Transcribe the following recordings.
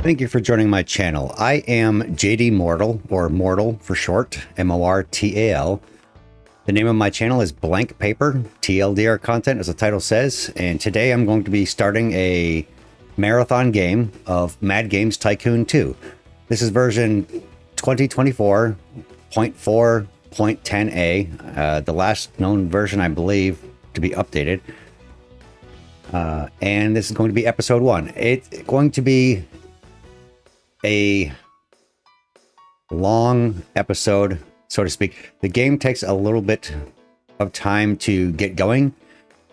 Thank you for joining my channel. I am JD Mortal, or Mortal for short, M-O-R-T-A-L. The name of my channel is Blank Paper, TLDR content as the title says, and today I'm going to be starting a marathon game of Mad Games Tycoon 2. This is version 2024.4.10a, the last known version, I believe, to be updated. And this is going to be episode 1. It's going to be a long episode, so to speak. The game takes a little bit of time to get going,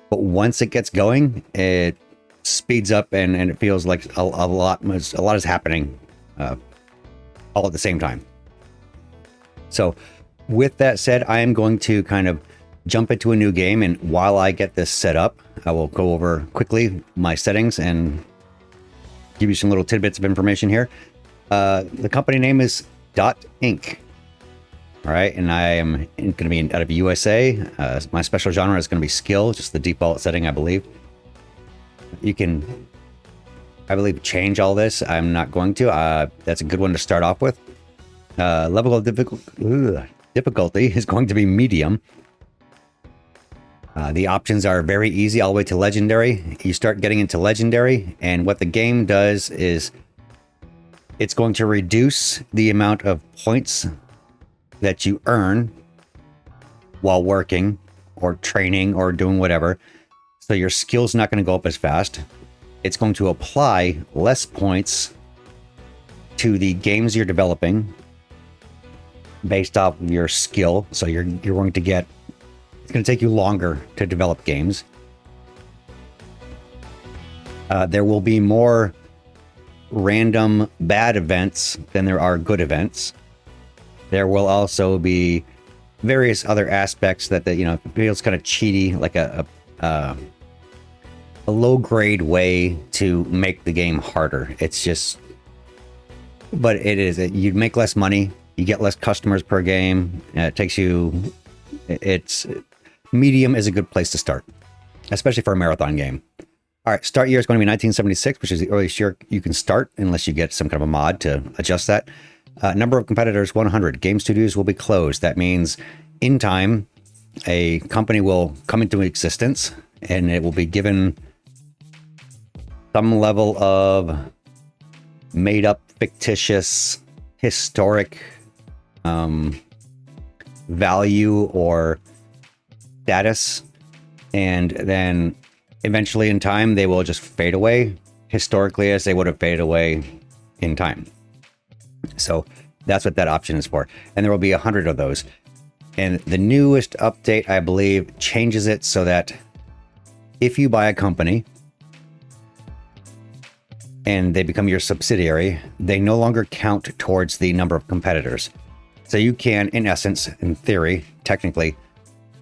but once it gets going, it speeds up and it feels like a lot is happening all at the same time. So with that said, I am going to kind of jump into a new game, and while I get this set up, I will go over quickly my settings and give you some little tidbits of information here. The company name is .inc. All right, and I am going to be out of USA. My special genre is going to be skill, just the default setting, I believe. You can, I believe, change all this. I'm not going to. That's a good one to start off with. Level of difficulty is going to be medium. The options are very easy all the way to legendary. You start getting into legendary, and what the game does is it's going to reduce the amount of points that you earn while working or training or doing whatever. So your skill's not going to go up as fast. It's going to apply less points to the games you're developing based off of your skill. So you're going to get, it's going to take you longer to develop games. There will be more random bad events than there are good events. There will also be various other aspects that feels kind of cheaty, like a low grade way to make the game harder. It's just, but it is, you make less money, you get less customers per game. It takes you, it's medium is a good place to start, especially for a marathon game. All right, start year is going to be 1976, which is the earliest year you can start, unless you get some kind of a mod to adjust that. Number of competitors, 100. Game studios will be closed. That means in time, a company will come into existence, and it will be given some level of made-up, fictitious, historic value or status, and then eventually in time, they will just fade away historically as they would have faded away in time. So that's what that option is for. And there will be 100 of those. And the newest update, I believe, changes it so that if you buy a company and they become your subsidiary, they no longer count towards the number of competitors. So you can, in essence, in theory, technically,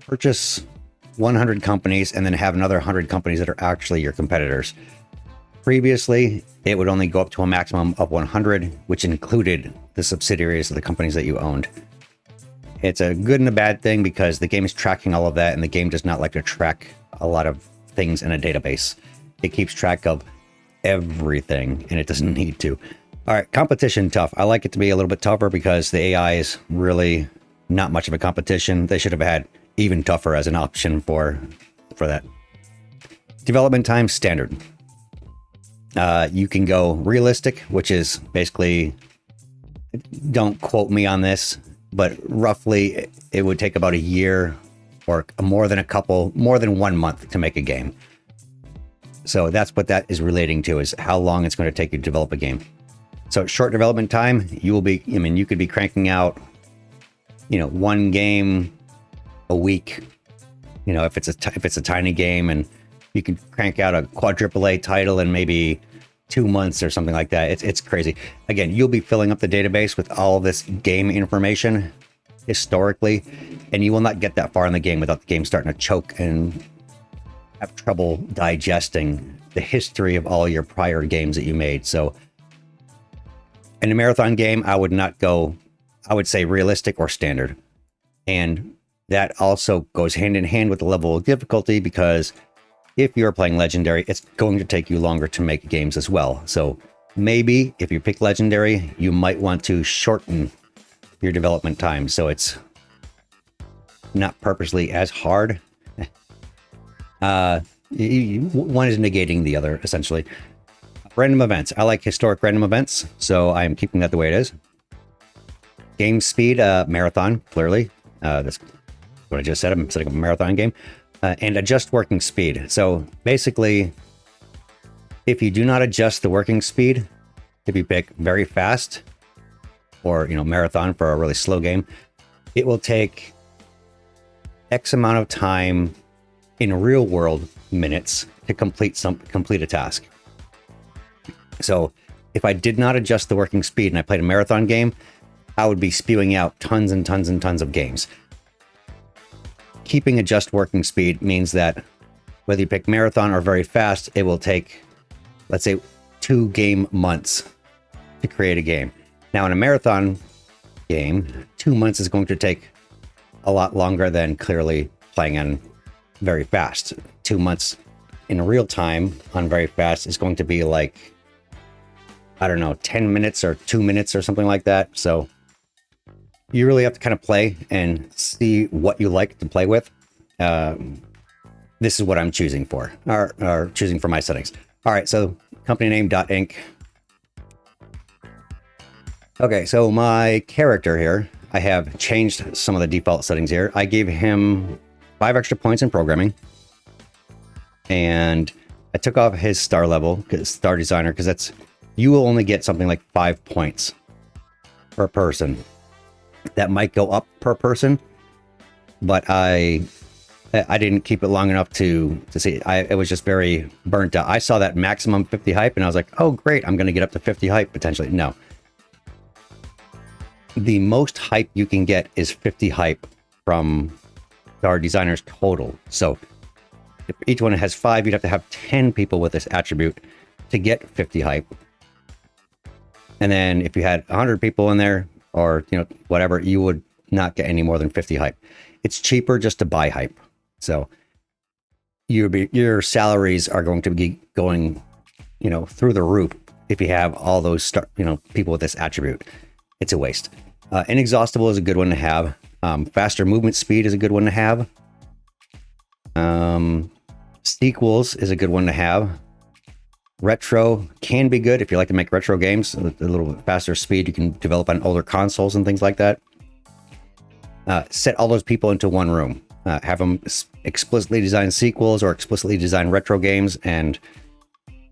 purchase 100 companies and then have another 100 companies that are actually your competitors. Previously, it would only go up to a maximum of 100, which included the subsidiaries of the companies that you owned. It's a good and a bad thing because the game is tracking all of that, and the game does not like to track a lot of things in a database. It keeps track of everything, and it doesn't need to. All right, competition tough. I like it to be a little bit tougher because the AI is really not much of a competition. They should have had even tougher as an option for that. Development time standard. You can go realistic, which is basically, don't quote me on this, but roughly it would take about a year or more than 1 month to make a game. So that's what that is relating to, is how long it's going to take you to develop a game. So short development time, you could be cranking out, one game a week, if it's a tiny game, and you can crank out a quadruple A title in maybe 2 months or something like that. It's crazy. Again, you'll be filling up the database with all of this game information historically, and you will not get that far in the game without the game starting to choke and have trouble digesting the history of all your prior games that you made. So in a marathon game, I would say realistic or standard. And that also goes hand in hand with the level of difficulty, because if you're playing legendary, it's going to take you longer to make games as well. So maybe if you pick legendary, you might want to shorten your development time so it's not purposely as hard. One is negating the other, essentially. Random events. I like historic random events, so I am keeping that the way it is. Game speed, marathon, clearly. That's what I just said. I'm setting up a marathon game. And adjust working speed. So basically, if you do not adjust the working speed, if you pick very fast or, marathon for a really slow game, it will take X amount of time in real world minutes to complete a task. So if I did not adjust the working speed and I played a marathon game, I would be spewing out tons and tons and tons of games. Keeping adjust working speed means that whether you pick marathon or very fast, it will take, let's say, 2 game months to create a game. Now in a marathon game, 2 months is going to take a lot longer than clearly playing on very fast. 2 months in real time on very fast is going to be like, I don't know, 10 minutes or 2 minutes or something like that. So you really have to kind of play and see what you like to play with. This is what I'm choosing for, or choosing for my settings. All right, so company name .inc. Okay, so my character here, I have changed some of the default settings here. I gave him 5 extra points in programming, and I took off his star level, star designer, because that's, you will only get something like 5 points per person. That might go up per person, but I didn't keep it long enough to see. It was just very burnt out. I saw that maximum 50 hype, and I was like, oh great, I'm going to get up to 50 hype potentially. No. The most hype you can get is 50 hype from our designers total. So if each one has 5, you'd have to have 10 people with this attribute to get 50 hype. And then if you had 100 people in there, or whatever, you would not get any more than 50 hype. It's cheaper just to buy hype. So your salaries are going to be going, through the roof if you have all those people with this attribute. It's a waste. Inexhaustible is a good one to have. Faster movement speed is a good one to have. Sequels is a good one to have. Retro can be good if you like to make retro games. A little bit faster speed, you can develop on older consoles and things like that. Set all those people into one room. Have them explicitly design sequels or explicitly design retro games, and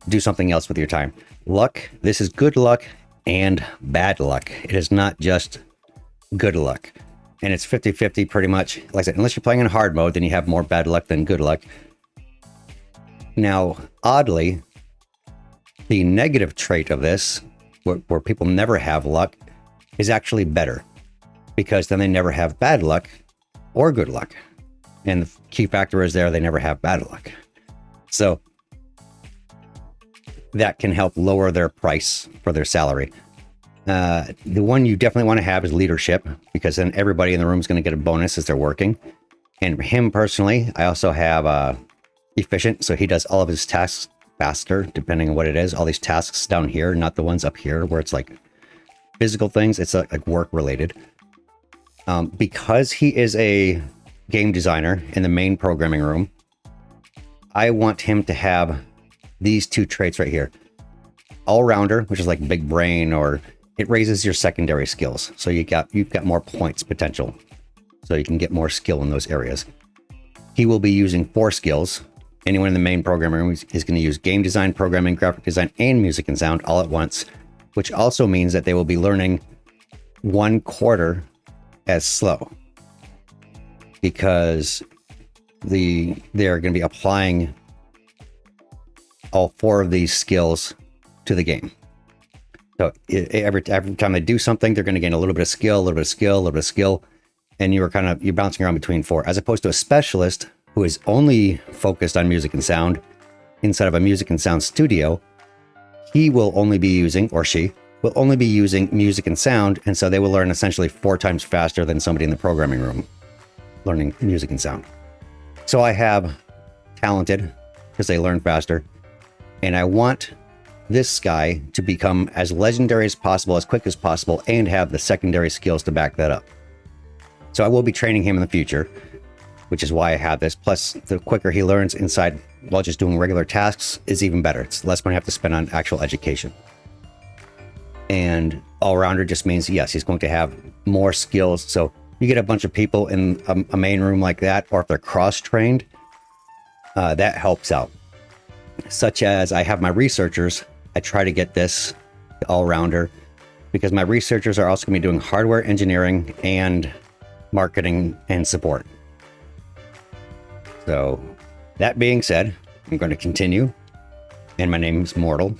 do something else with your time. Luck. This is good luck and bad luck. It is not just good luck. And it's 50-50 pretty much. Like I said, unless you're playing in hard mode, then you have more bad luck than good luck. Now, oddly, the negative trait of this, where people never have luck, is actually better, because then they never have bad luck or good luck. And the key factor is they never have bad luck. So that can help lower their price for their salary. The one you definitely want to have is leadership, because then everybody in the room is going to get a bonus as they're working. And him personally, I also have efficient, so he does all of his tasks faster, depending on what it is. All these tasks down here, not the ones up here where it's like physical things. It's like work related. Because he is a game designer in the main programming room, I want him to have these 2 traits right here. All-rounder, which is like big brain, or it raises your secondary skills. So you've got more points potential. So you can get more skill in those areas. He will be using 4 skills. Anyone in the main programming room is going to use game design, programming, graphic design, and music and sound all at once, which also means that they will be learning 1/4 as slow, because they're going to be applying all 4 of these skills to the game. So every time they do something, they're going to gain a little bit of skill, a little bit of skill, a little bit of skill, and you're bouncing around between 4, as opposed to a specialist who is only focused on music and sound inside of a music and sound studio. He will only be using, or she will only be using, music and sound, and so they will learn essentially 4 times faster than somebody in the programming room learning music and sound. So I have talented, because they learn faster, and I want this guy to become as legendary as possible, as quick as possible, and have the secondary skills to back that up. So I will be training him in the future, which is why I have this. Plus, the quicker he learns inside while just doing regular tasks is even better. It's less money I have to spend on actual education. And all-rounder just means, yes, he's going to have more skills. So you get a bunch of people in a main room like that, or if they're cross-trained, that helps out. Such as I have my researchers, I try to get this all-rounder because my researchers are also going to be doing hardware engineering and marketing and support. So that being said, I'm going to continue, and my name is Mortal.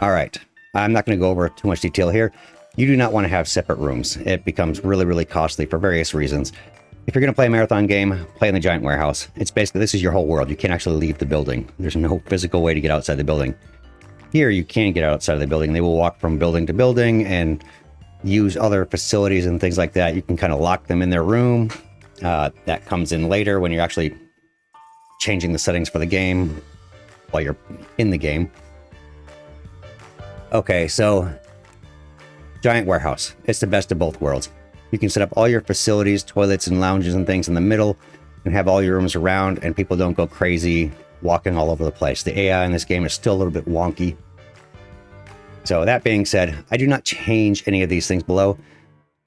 All right, I'm not going to go over too much detail here. You do not want to have separate rooms. It becomes really, really costly for various reasons. If you're going to play a marathon game, play in the giant warehouse. It's basically, this is your whole world. You can't actually leave the building. There's no physical way to get outside the building. Here, you can get outside of the building. They will walk from building to building and use other facilities and things like that. You can kind of lock them in their room. That comes in later when you're actually changing the settings for the game while you're in the game. Okay, so giant warehouse. It's the best of both worlds. You can set up all your facilities, toilets and lounges and things in the middle and have all your rooms around, and people don't go crazy walking all over the place. The AI in this game is still a little bit wonky. So that being said, I do not change any of these things below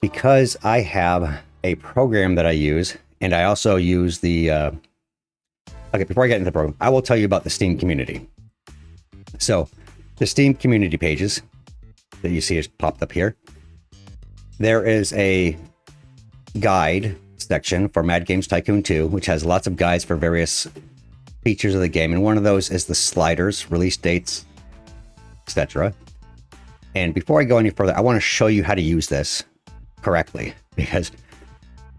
because I have a program that I use, and I also use the... Okay, before I get into the program, I will tell you about the Steam community. So the Steam community pages that you see is popped up here. There is a guide section for Mad Games Tycoon 2, which has lots of guides for various features of the game. And one of those is the sliders, release dates, etc. And before I go any further, I want to show you how to use this correctly, because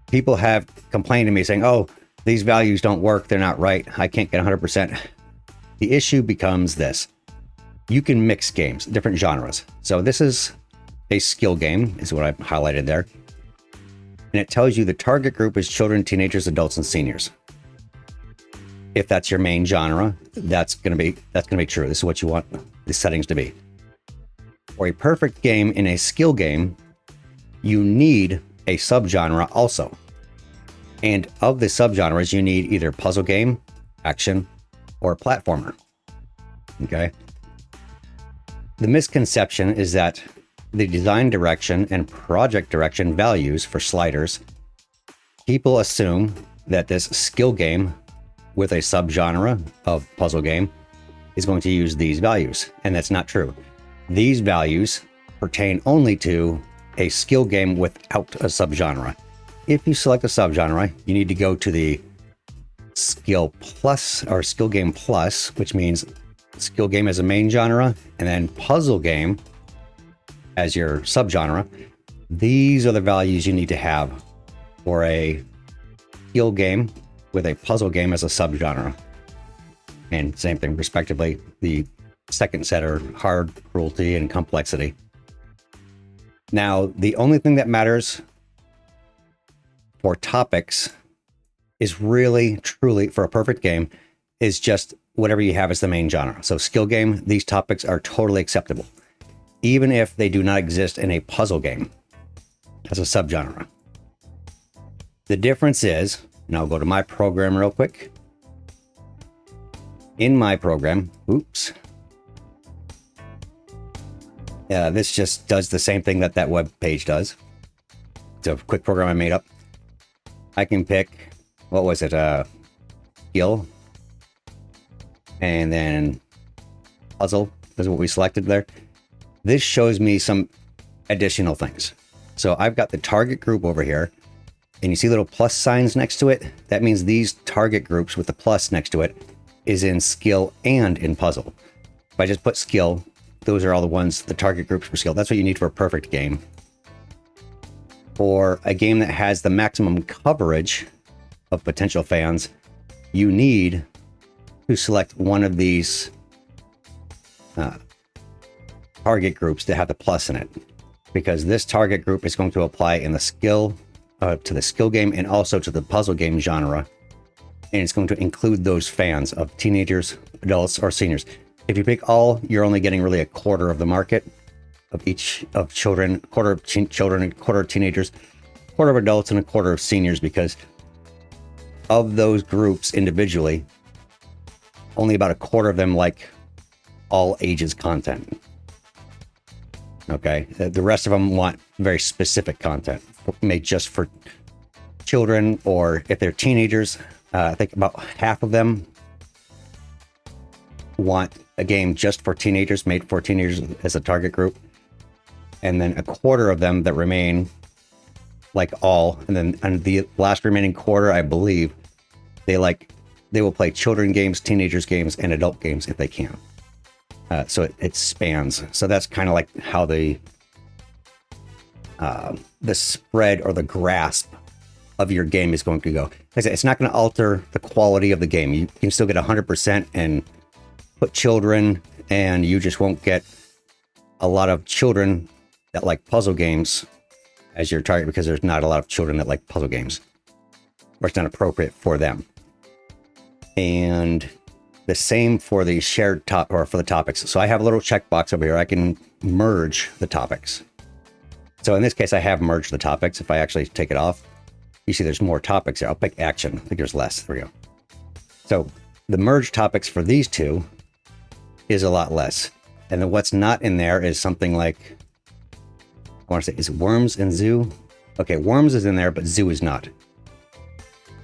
people have complained to me saying, oh, these values don't work. They're not right. I can't get 100%. The issue becomes this. You can mix games, different genres. So this is a skill game, is what I've highlighted there. And it tells you the target group is children, teenagers, adults, and seniors. If that's your main genre, that's gonna be true. This is what you want the settings to be. For a perfect game in a skill game, you need a subgenre also. And of the subgenres, you need either puzzle game, action, or platformer. Okay? The misconception is that the design direction and project direction values for sliders, people assume that this skill game with a subgenre of puzzle game is going to use these values, and that's not true. These values pertain only to a skill game without a subgenre. If you select a subgenre, you need to go to the skill plus or skill game plus, which means skill game as a main genre and then puzzle game as your subgenre. These are the values you need to have for a skill game with a puzzle game as a subgenre. And same thing, respectively, the second set are hard, cruelty, and complexity. Now, the only thing that matters for topics is really, truly, for a perfect game, is just whatever you have as the main genre. So skill game, these topics are totally acceptable, even if they do not exist in a puzzle game as a subgenre. The difference is, and I'll go to my program real quick. In my program, this just does the same thing that that web page does. It's a quick program I made up. I can pick, what was it, skill, and then puzzle is what we selected there. This shows me some additional things. So I've got the target group over here, and you see little plus signs next to it? That means these target groups with the plus next to it is in skill and in puzzle. If I just put skill, those are all the ones, the target groups for skill. That's what you need for a perfect game. For a game that has the maximum coverage of potential fans, you need to select one of these target groups to have the plus in it, because this target group is going to apply in the skill to the skill game and also to the puzzle game genre, and it's going to include those fans of teenagers, adults, or seniors. If you pick all, you're only getting really a quarter of the market of each of children, quarter of children, a quarter of teenagers, quarter of adults, and a quarter of seniors, because of those groups individually, only about a quarter of them like all ages content. Okay, the rest of them want very specific content made just for children, or if they're teenagers, I think about half of them want a game just for teenagers, made for teenagers as a target group. And then a quarter of them that remain like all, and then and the last remaining quarter, I believe, they will play children games, teenagers games, and adult games if they can. So it spans. So that's kind of like how the spread or the grasp of your game is going to go. Like I said, it's not going to alter the quality of the game. You can still get 100% and put children, and you just won't get a lot of children that like puzzle games as your target, because there's not a lot of children that like puzzle games, or it's not appropriate for them. And the same for the shared or for the topics. So I have a little checkbox over here. I can merge the topics. So in this case, I have merged the topics. If I actually take it off, you see there's more topics here. I'll pick action. I think there's less. There we go. So the merged topics for these two is a lot less. And then what's not in there is something like, I want to say, is worms and zoo? Okay, worms is in there, but zoo is not.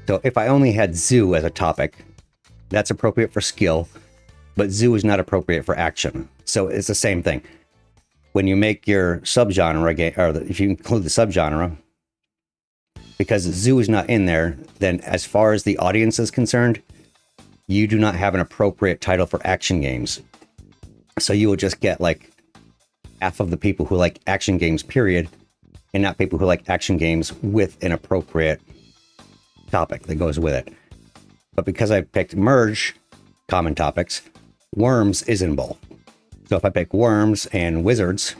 So if I only had zoo as a topic, that's appropriate for skill, but zoo is not appropriate for action. So it's the same thing. When you make your subgenre game, or if you include the subgenre, because zoo is not in there, then as far as the audience is concerned, you do not have an appropriate title for action games. So you will just get like half of the people who like action games, period, and not people who like action games with an appropriate topic that goes with it. But because I picked merge common topics, worms is in both. So if I pick worms and wizards,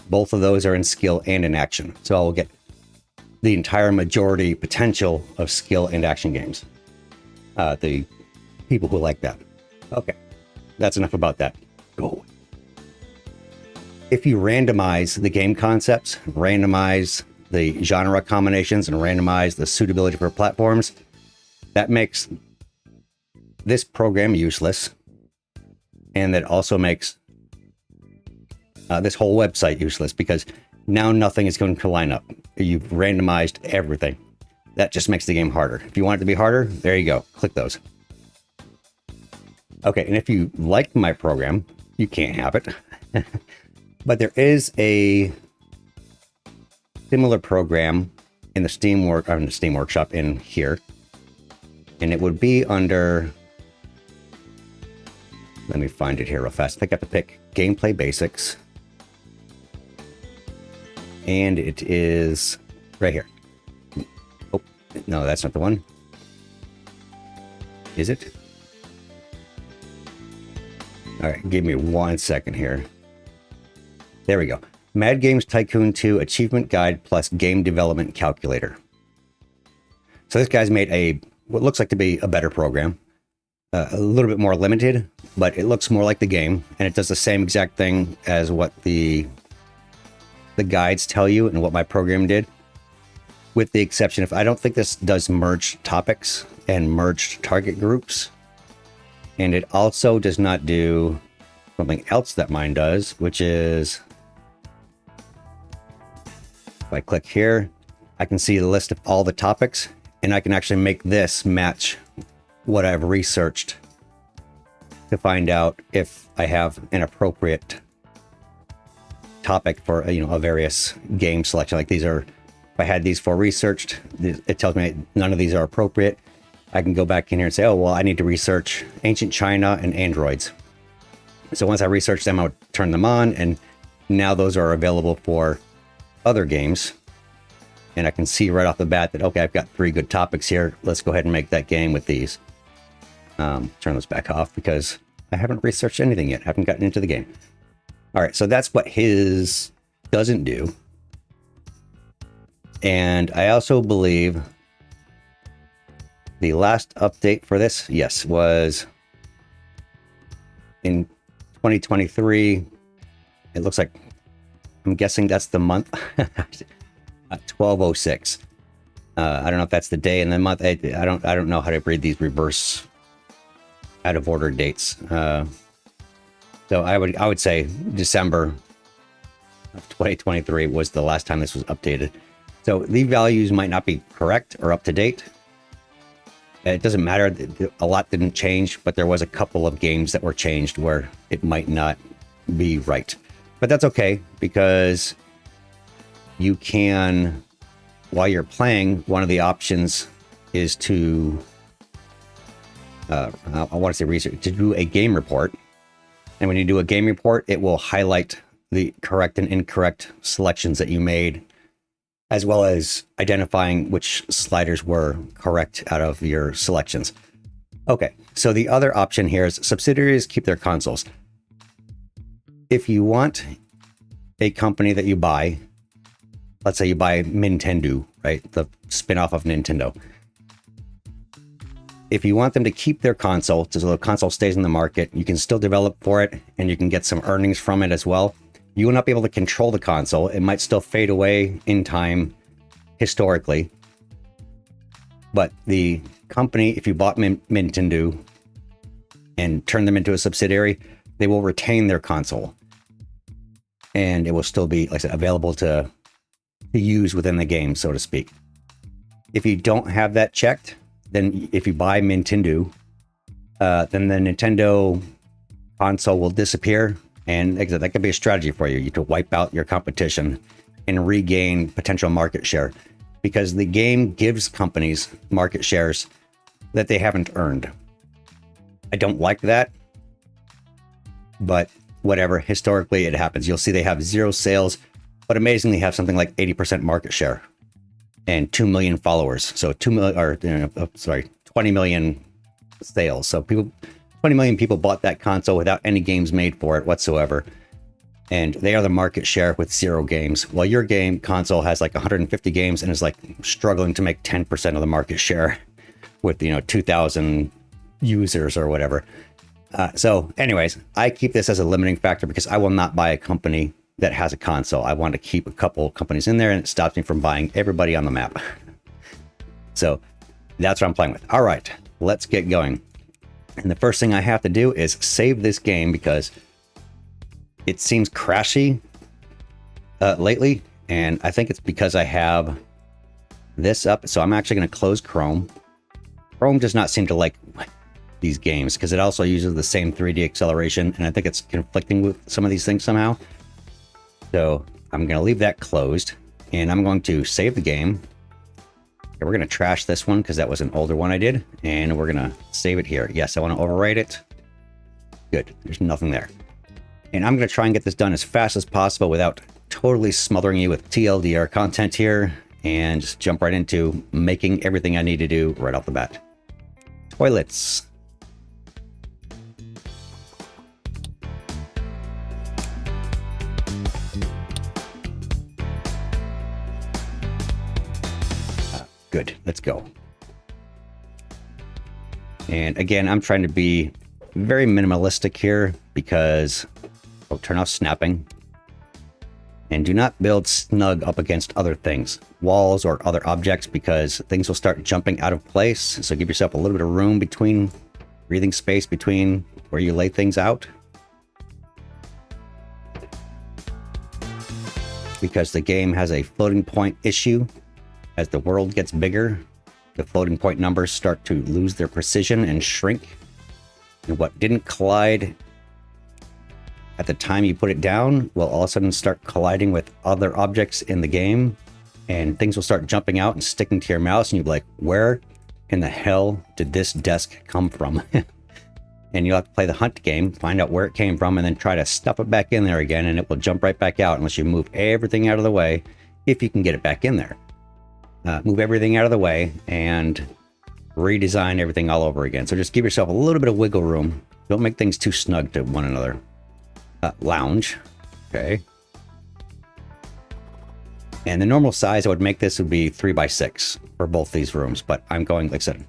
both of those are in skill and in action. So I will get the entire majority potential of skill and action games. The people who like that. Okay, that's enough about that. Go. If you randomize the game concepts, randomize the genre combinations, and randomize the suitability for platforms, that makes this program useless. And that also makes this whole website useless, because now nothing is going to line up. You've randomized everything. That just makes the game harder. If you want it to be harder, there you go. Click those. Okay, and if you like my program, you can't have it. But there is a similar program in the Steam Workshop in here. And it would be under, let me find it here real fast. I think I have to pick Gameplay Basics. And it is right here. Oh, no, that's not the one. Is it? All right, give me 1 second here. There we go. Mad Games Tycoon 2 Achievement Guide plus Game Development Calculator. So this guy's made what looks like to be a better program. A little bit more limited, but it looks more like the game, and it does the same exact thing as what the guides tell you and what my program did, with the exception of, I don't think this does merged topics and merged target groups. And it also does not do something else that mine does, which is, if I click here, I can see the list of all the topics, and I can actually make this match what I've researched to find out if I have an appropriate topic for a various game selection. Like these are, if I had these four researched, it tells me none of these are appropriate. I can go back in here and say, oh, well, I need to research ancient China and androids. So once I research them, I'll turn them on, and now those are available for other games. And I can see right off the bat that, okay, I've got 3 good topics here. Let's go ahead and make that game with these. Turn those back off because I haven't researched anything yet. I haven't gotten into the game. All right, so that's what his doesn't do. And I also believe the last update for this, yes, was in 2023. It looks like, I'm guessing that's the month. 1206. I don't know if that's the day and the month. I don't know how to read these reverse out of order dates. So I would say December of 2023 was the last time this was updated. So the values might not be correct or up to date. It doesn't matter. A lot didn't change, but there was a couple of games that were changed where it might not be right. But that's okay, because you can, while you're playing, one of the options is to, I want to say research, to do a game report. And when you do a game report, it will highlight the correct and incorrect selections that you made, as well as identifying which sliders were correct out of your selections. Okay, so the other option here is subsidiaries keep their consoles. If you want a company that you buy, let's say you buy Nintendo, right? The spin-off of Nintendo. If you want them to keep their console, so the console stays in the market, you can still develop for it and you can get some earnings from it as well. You will not be able to control the console. It might still fade away in time historically. But the company, if you bought Nintendo and turn them into a subsidiary, they will retain their console. And it will still be, like I said, available to use within the game, so to speak. If you don't have that checked, then if you buy Nintendo, then the Nintendo console will disappear. And that could be a strategy for you. You to wipe out your competition and regain potential market share, because the game gives companies market shares that they haven't earned. I don't like that, but whatever. Historically, it happens. You'll see they have 0 sales, but amazingly have something like 80% market share and 2 million followers. So 20 million sales. So 20 million people bought that console without any games made for it whatsoever. And they are the market share with 0 games. While your game console has like 150 games and is like struggling to make 10% of the market share with, 2,000 users or whatever. So anyways, I keep this as a limiting factor because I will not buy a company that has a console. I want to keep a couple companies in there, and it stops me from buying everybody on the map. So that's what I'm playing with. All right, let's get going. And the first thing I have to do is save this game because it seems crashy lately. And I think it's because I have this up. So I'm actually going to close Chrome. Chrome does not seem to like these games because it also uses the same 3D acceleration. And I think it's conflicting with some of these things somehow. So I'm going to leave that closed and I'm going to save the game. Okay, we're going to trash this one because that was an older one I did. And we're going to save it here. Yes, I want to overwrite it. Good. There's nothing there. And I'm going to try and get this done as fast as possible without totally smothering you with TLDR content here. And just jump right into making everything I need to do right off the bat. Toilets. Good, let's go. And again, I'm trying to be very minimalistic here because I'll turn off snapping. And do not build snug up against other things, walls or other objects, because things will start jumping out of place. So give yourself a little bit of room between, breathing space between where you lay things out. Because the game has a floating point issue. As the world gets bigger, the floating point numbers start to lose their precision and shrink. And what didn't collide at the time you put it down will all of a sudden start colliding with other objects in the game. And things will start jumping out and sticking to your mouse. And you'll be like, where in the hell did this desk come from? And you'll have to play the hunt game, find out where it came from, and then try to stuff it back in there again. And it will jump right back out unless you move everything out of the way, if you can get it back in there. Move everything out of the way and redesign everything all over again. So just give yourself a little bit of wiggle room. Don't make things too snug to one another. Lounge. Okay. And the normal size I would make this would be 3x6 for both these rooms. But I'm going, like I said,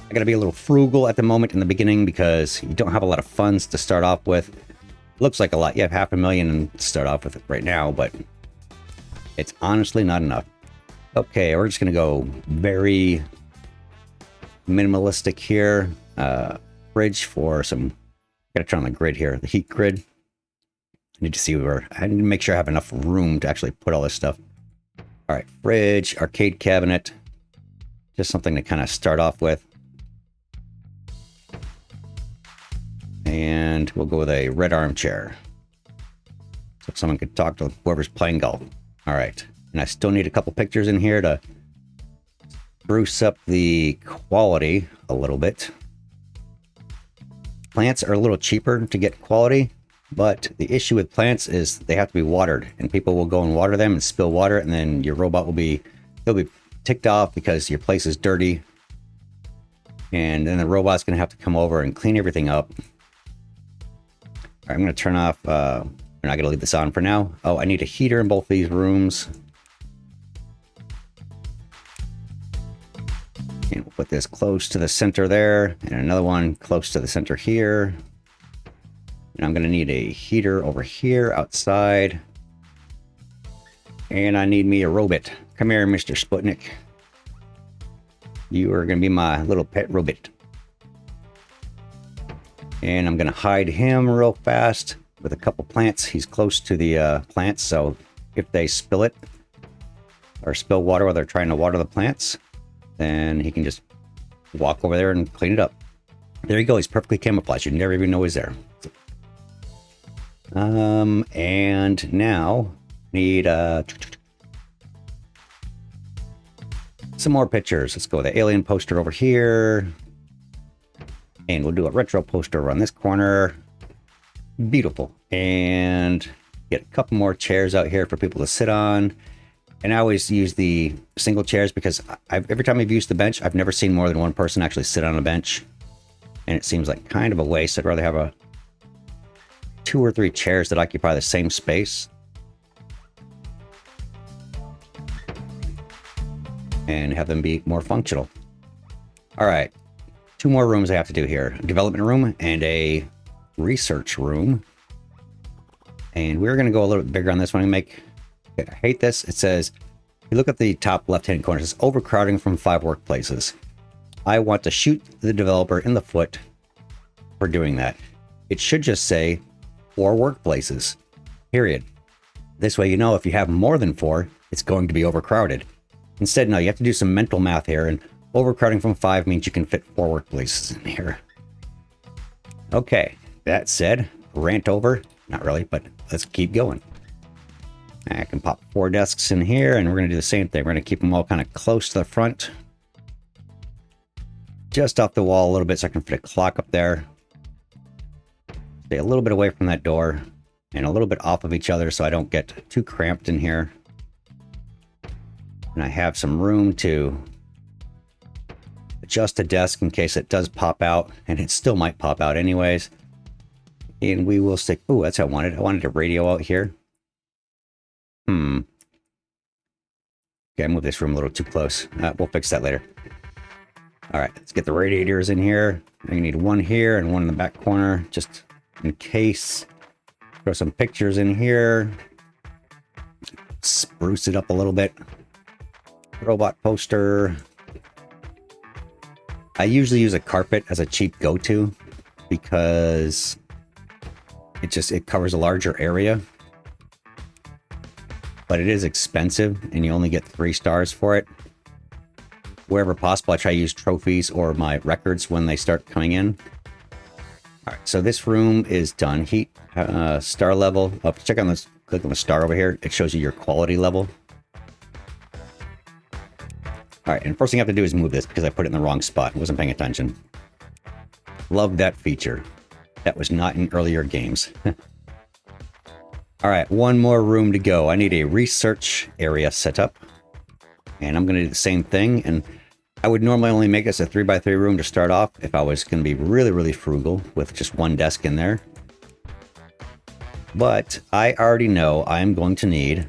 I got to be a little frugal at the moment in the beginning because you don't have a lot of funds to start off with. Looks like a lot. You have 500,000 to start off with right now, but it's honestly not enough. Okay, we're just going to go very minimalistic here. Fridge for some... Got to turn on the grid here, the heat grid. I need to see where... I need to make sure I have enough room to actually put all this stuff. All right, fridge, arcade cabinet. Just something to kind of start off with. And we'll go with a red armchair. So someone could talk to whoever's playing golf. All right. And I still need a couple pictures in here to spruce up the quality a little bit. Plants are a little cheaper to get quality, but the issue with plants is they have to be watered, and people will go and water them and spill water, and then your robot will be, they'll be ticked off because your place is dirty. And then the robot's going to have to come over and clean everything up. All right, I'm going to turn off, we're not going to leave this on for now. Oh, I need a heater in both these rooms. And we'll put this close to the center there, and another one close to the center here. And I'm going to need a heater over here outside. And I need me a robot. Come here, Mr. Sputnik. You are going to be my little pet robot. And I'm going to hide him real fast with a couple plants. He's close to the plants, so if they spill it or spill water while they're trying to water the plants, then he can just walk over there and clean it up. There you go. He's perfectly camouflaged. You never even know he's there. And now need some more pictures. Let's go with the alien poster over here. And we'll do a retro poster over on this corner. Beautiful. And get a couple more chairs out here for people to sit on. And I always use the single chairs because every time I've used the bench, I've never seen more than one person actually sit on a bench. And it seems like kind of a waste. I'd rather have 2 or 3 chairs that occupy the same space. And have them be more functional. All right. 2 more rooms I have to do here. A development room and a research room. And we're going to go a little bit bigger on this one and make... I hate this. It says, you look at the top left-hand corner, it says overcrowding from 5 workplaces. I want to shoot the developer in the foot for doing that. It should just say 4 workplaces, period. This way, you know, if you have more than 4, it's going to be overcrowded. Instead, no, you have to do some mental math here, and overcrowding from 5 means you can fit 4 workplaces in here. Okay, that said, rant over. Not really, but let's keep going. I can pop 4 desks in here, and we're going to do the same thing. We're going to keep them all kind of close to the front. Just off the wall a little bit so I can fit a clock up there. Stay a little bit away from that door, and a little bit off of each other so I don't get too cramped in here. And I have some room to adjust a desk in case it does pop out, and it still might pop out anyways. And we will stick... Oh, that's what I wanted. I wanted a radio out here. Okay, I moved this room a little too close. We'll fix that later. All right, let's get the radiators in here. I need 1 here and 1 in the back corner, just in case. Throw some pictures in here. Spruce it up a little bit. Robot poster. I usually use a carpet as a cheap go-to because it covers a larger area. But it is expensive, and you only get 3 stars for it. Wherever possible, I try to use trophies or my records when they start coming in. All right, so this room is done. Heat, star level. Oh, check on this. Click on the star over here. It shows you your quality level. All right, and first thing I have to do is move this because I put it in the wrong spot. I wasn't paying attention. Love that feature. That was not in earlier games. All right, 1 more room to go. I need a research area set up. And I'm going to do the same thing. And I would normally only make this a 3x3 room to start off if I was going to be really, really frugal with just 1 desk in there. But I already know I'm going to need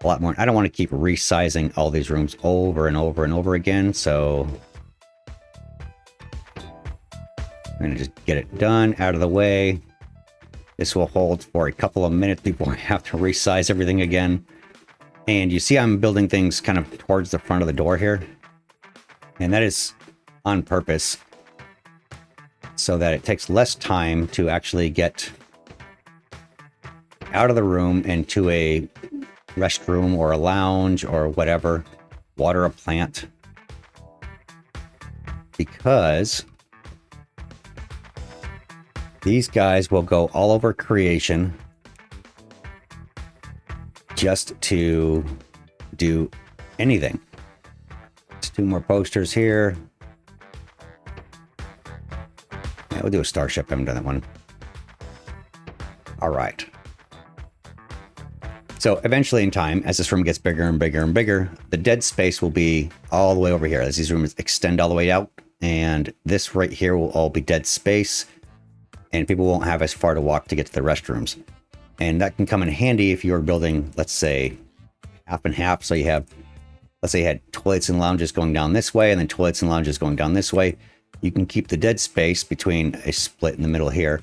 a lot more. I don't want to keep resizing all these rooms over and over and over again. So I'm going to just get it done, out of the way. This will hold for a couple of minutes before I have to resize everything again. And you see I'm building things kind of towards the front of the door here. And that is on purpose, so that it takes less time to actually get out of the room into a restroom or a lounge or whatever, water a plant. Because these guys will go all over creation just to do anything. Let's do more posters here. Yeah, we'll do a starship. I haven't done that one. All right. So eventually in time, as this room gets bigger and bigger and bigger, the dead space will be all the way over here as these rooms extend all the way out. And this right here will all be dead space. And people won't have as far to walk to get to the restrooms. And that can come in handy if you're building, let's say, half and half. So you have, let's say you had toilets and lounges going down this way, and then toilets and lounges going down this way. You can keep the dead space between a split in the middle here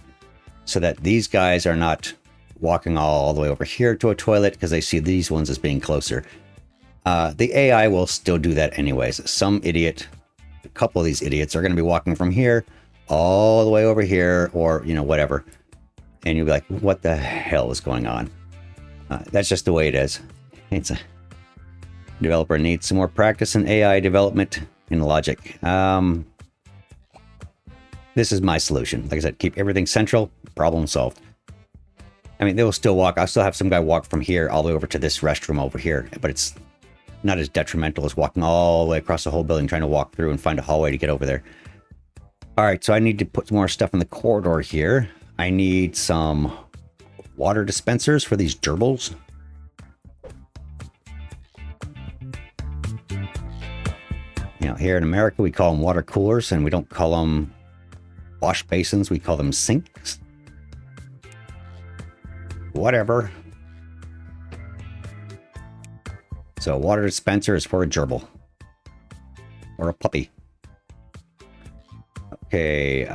so that these guys are not walking all the way over here to a toilet because they see these ones as being closer. The AI will still do that anyways. Some idiot, a couple of these idiots are going to be walking from here all the way over here, or, you know, whatever. And you'll be like, what the hell is going on? That's just the way it is. It's a developer needs some more practice in AI development and logic. This is my solution. Like I said, keep everything central, problem solved. I mean, they will still walk. I'll still have some guy walk from here all the way over to this restroom over here, but it's not as detrimental as walking all the way across the whole building, trying to walk through and find a hallway to get over there. All right, so I need to put some more stuff in the corridor here. I need some water dispensers for these gerbils. You know, here in America, we call them water coolers, and we don't call them wash basins. We call them sinks. Whatever. So water dispenser is for a gerbil. Or a puppy. Okay,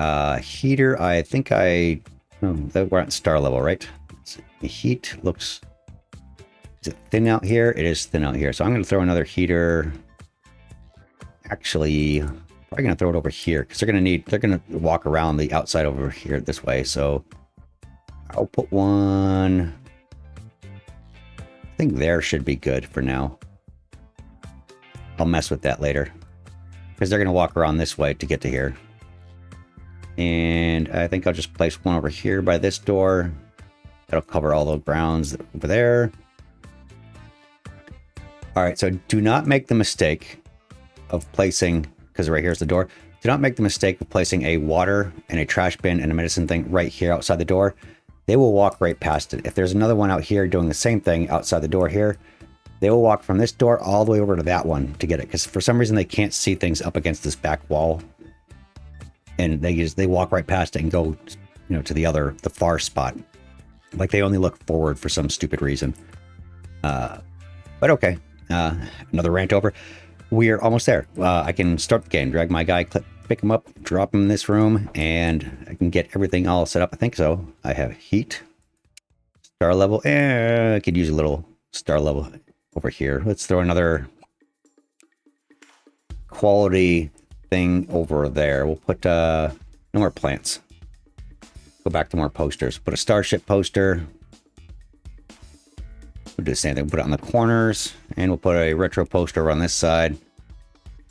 heater, I think we're at star level, right? The heat looks, is it thin out here? It is thin out here. So I'm going to throw another heater. Actually, probably going to throw it over here because they're going to walk around the outside over here this way. So I'll put one, I think there should be good for now. I'll mess with that later because they're going to walk around this way to get to here. And I think I'll just place one over here by this door. That'll cover all the grounds over there. All right, so do not make the mistake of placing, because right here's the door. Do not make the mistake of placing a water and a trash bin and a medicine thing right here outside the door. They will walk right past it. If there's another one out here doing the same thing outside the door here, they will walk from this door all the way over to that one to get it. Because for some reason they can't see things up against this back wall. And they walk right past it and go, you know, to the far spot. Like they only look forward for some stupid reason. But okay, another rant over. We're almost there. I can start the game, drag my guy, pick him up, drop him in this room, and I can get everything all set up. I think so. I have heat, star level, and I could use a little star level over here. Let's throw another quality thing over there. We'll put no more plants. Go back to more posters. Put a starship poster. We'll do the same thing. Put it on the corners, and we'll put a retro poster on this side.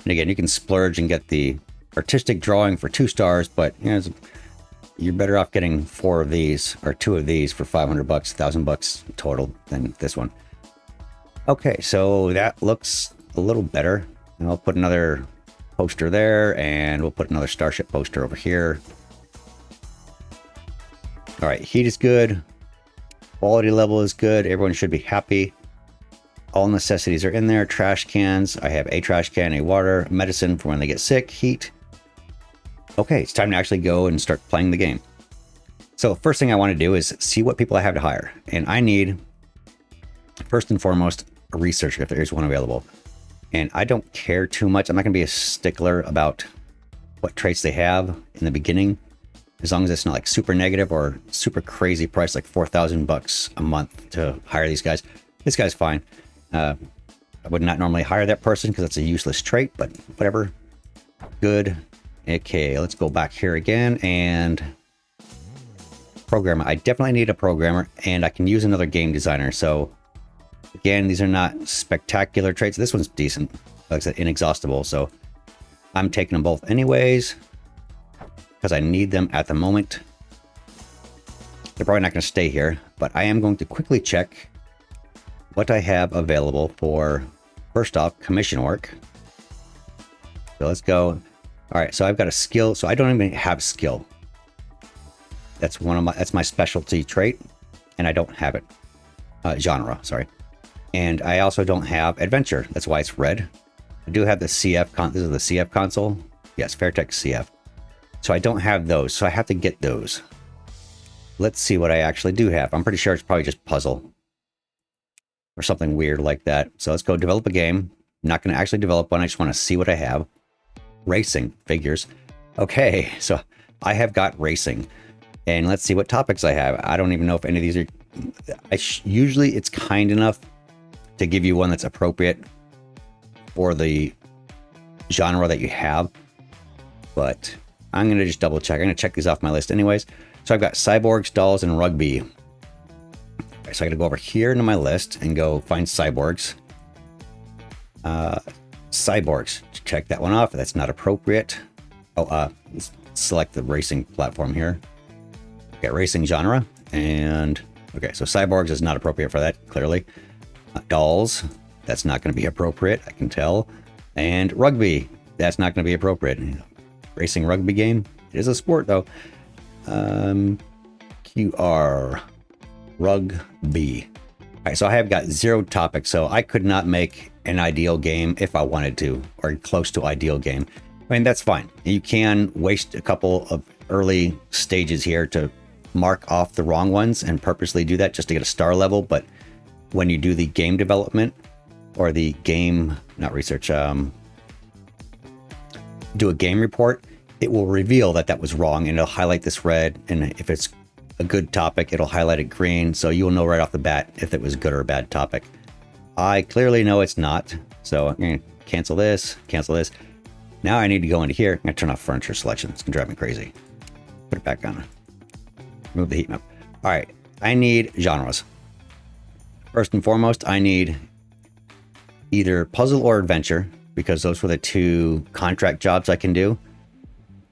And again, you can splurge and get the artistic drawing for 2 stars, but you know, you're better off getting 4 of these or 2 of these for $500, $1,000 total than this one. Okay, so that looks a little better. And I'll put another poster there, and we'll put another starship poster over here. All right, heat is good. Quality level is good. Everyone should be happy. All necessities are in there. Trash cans. I have a trash can, a water, medicine for when they get sick, heat. Okay, it's time to actually go and start playing the game. So first thing I want to do is see what people I have to hire. And I need, first and foremost, a researcher if there is one available. And I don't care too much. I'm not going to be a stickler about what traits they have in the beginning. as long as it's not like super negative or super crazy price, like $4,000 a month to hire these guys. This guy's fine. I would not normally hire that person because it's a useless trait, but whatever. Good. Okay, let's go back here again and programmer. I definitely need a programmer, and I can use another game designer. So again, these are not spectacular traits. This one's decent. Like I said, inexhaustible. So I'm taking them both anyways because I need them at the moment. They're probably not going to stay here, but I am going to quickly check what I have available for, first off, commission work. So let's go. All right, so I've got a skill. So I don't even have skill. That's that's my specialty trait, and I don't have it. Genre, sorry. And I also don't have adventure. That's why it's red. I do have the CF. This is the CF console. Yes, Fairtex CF. So I don't have those. So I have to get those. Let's see what I actually do have. I'm pretty sure it's probably just puzzle or something weird like that. So let's go develop a game. I'm not going to actually develop one. I just want to see what I have. Racing figures. Okay, so I have got racing. And let's see what topics I have. I don't even know if any of these are... usually it's kind enough to give you one that's appropriate for the genre that you have. But I'm going to just double check. I'm going to check these off my list anyways. So I've got cyborgs, dolls, and rugby. Okay, so I got to go over here into my list and go find cyborgs. Cyborgs. Check that one off. That's not appropriate. Oh, let's select the racing platform here. Okay, racing genre. And okay, so cyborgs is not appropriate for that, clearly. Dolls. That's not going to be appropriate, I can tell. And rugby. That's not going to be appropriate. Racing rugby game. It is a sport, though. QR. Rugby. All right, so I have got 0 topics, so I could not make an ideal game if I wanted to, or close to ideal game. I mean, that's fine. You can waste a couple of early stages here to mark off the wrong ones and purposely do that just to get a star level. But when you do the game development or the game, not research, do a game report, it will reveal that that was wrong and it'll highlight this red. And if it's a good topic, it'll highlight it green. So you'll know right off the bat if it was a good or a bad topic. I clearly know it's not. So I'm going to cancel this, cancel this. Now I need to go into here. I'm going to turn off furniture selection. It's going to drive me crazy. Put it back on. Remove the heat map. All right. I need genres. First and foremost, I need either puzzle or adventure because those were the 2 contract jobs I can do.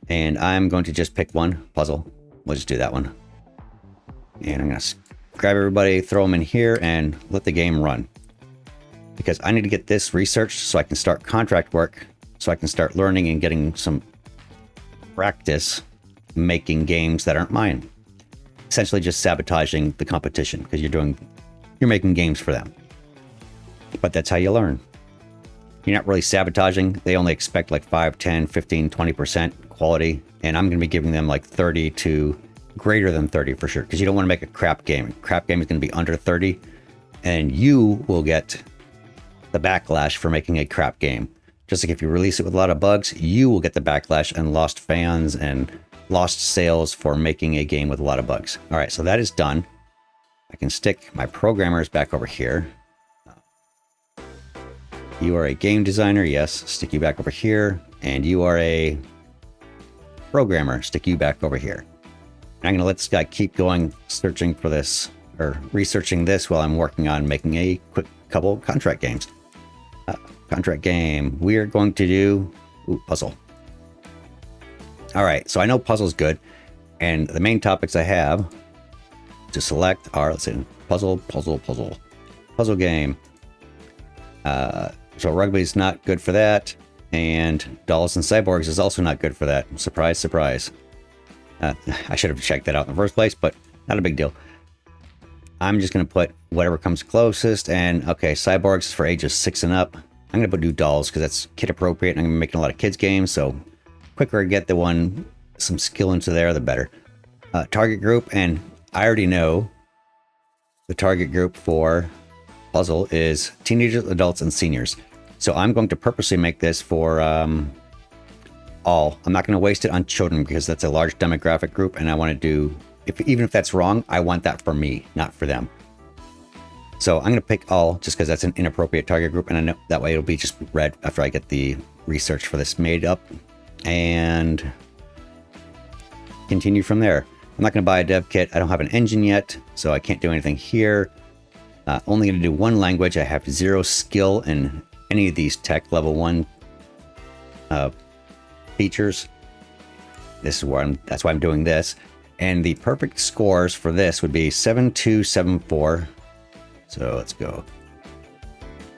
And I'm going to just pick one, puzzle. We'll just do that one. And I'm going to grab everybody, throw them in here, and let the game run. Because I need to get this researched so I can start contract work, so I can start learning and getting some practice making games that aren't mine. Essentially just sabotaging the competition because you're making games for them. But that's how you learn. You're not really sabotaging. They only expect like 5, 10, 15, 20% quality. And I'm going to be giving them like 30 to greater than 30 for sure. Because you don't want to make a crap game. Crap game is going to be under 30. And you will get the backlash for making a crap game. Just like if you release it with a lot of bugs, you will get the backlash and lost fans and lost sales for making a game with a lot of bugs. All right, so that is done. I can stick my programmers back over here. You are a game designer, yes, stick you back over here. And you are a programmer, stick you back over here. And I'm gonna let this guy keep going, searching for this, or researching this while I'm working on making a quick couple contract games. Contract game, we're going to do puzzle. All right, so I know puzzle's good. And the main topics I have to select are, let's see, puzzle game. So rugby's not good for that. And dolls and cyborgs is also not good for that. Surprise, surprise. I should have checked that out in the first place, but not a big deal. I'm just going to put whatever comes closest. And okay, cyborgs is for ages 6 and up. I'm going to do dolls because that's kid appropriate. And I'm going to be making a lot of kids games. So quicker I get some skill into there, the better. Target group. And I already know the target group for puzzle is teenagers, adults, and seniors. So I'm going to purposely make this for all. I'm not going to waste it on children because that's a large demographic group, and I want to do, even if that's wrong, I want that for me, not for them. So I'm going to pick all just because that's an inappropriate target group, and I know that way it'll be just red after I get the research for this made up, and continue from there. I'm not going to buy a dev kit. I don't have an engine yet, so I can't do anything here. Only going to do one language. I have 0 skill in any of these tech level 1 features. This is where that's why I'm doing this. And the perfect scores for this would be 7, 2, 7, 4. So let's go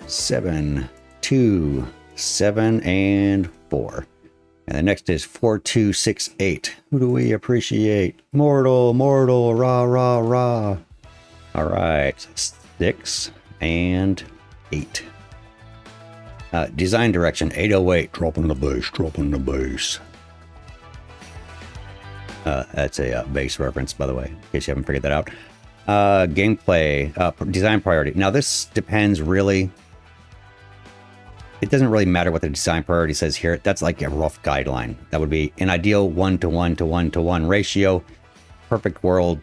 7, 2, 7, and 4. And the next is 4, 2, 6, 8. Who do we appreciate? Mortal, mortal, rah, rah, rah. All right, 6 and 8. Design direction 808. Dropping the bass, dropping the bass. That's a bass reference, by the way, in case you haven't figured that out. Gameplay, design priority. Now this depends really. It doesn't really matter what the design priority says here. That's like a rough guideline. That would be an ideal 1 to 1 to 1 to 1 ratio. Perfect world,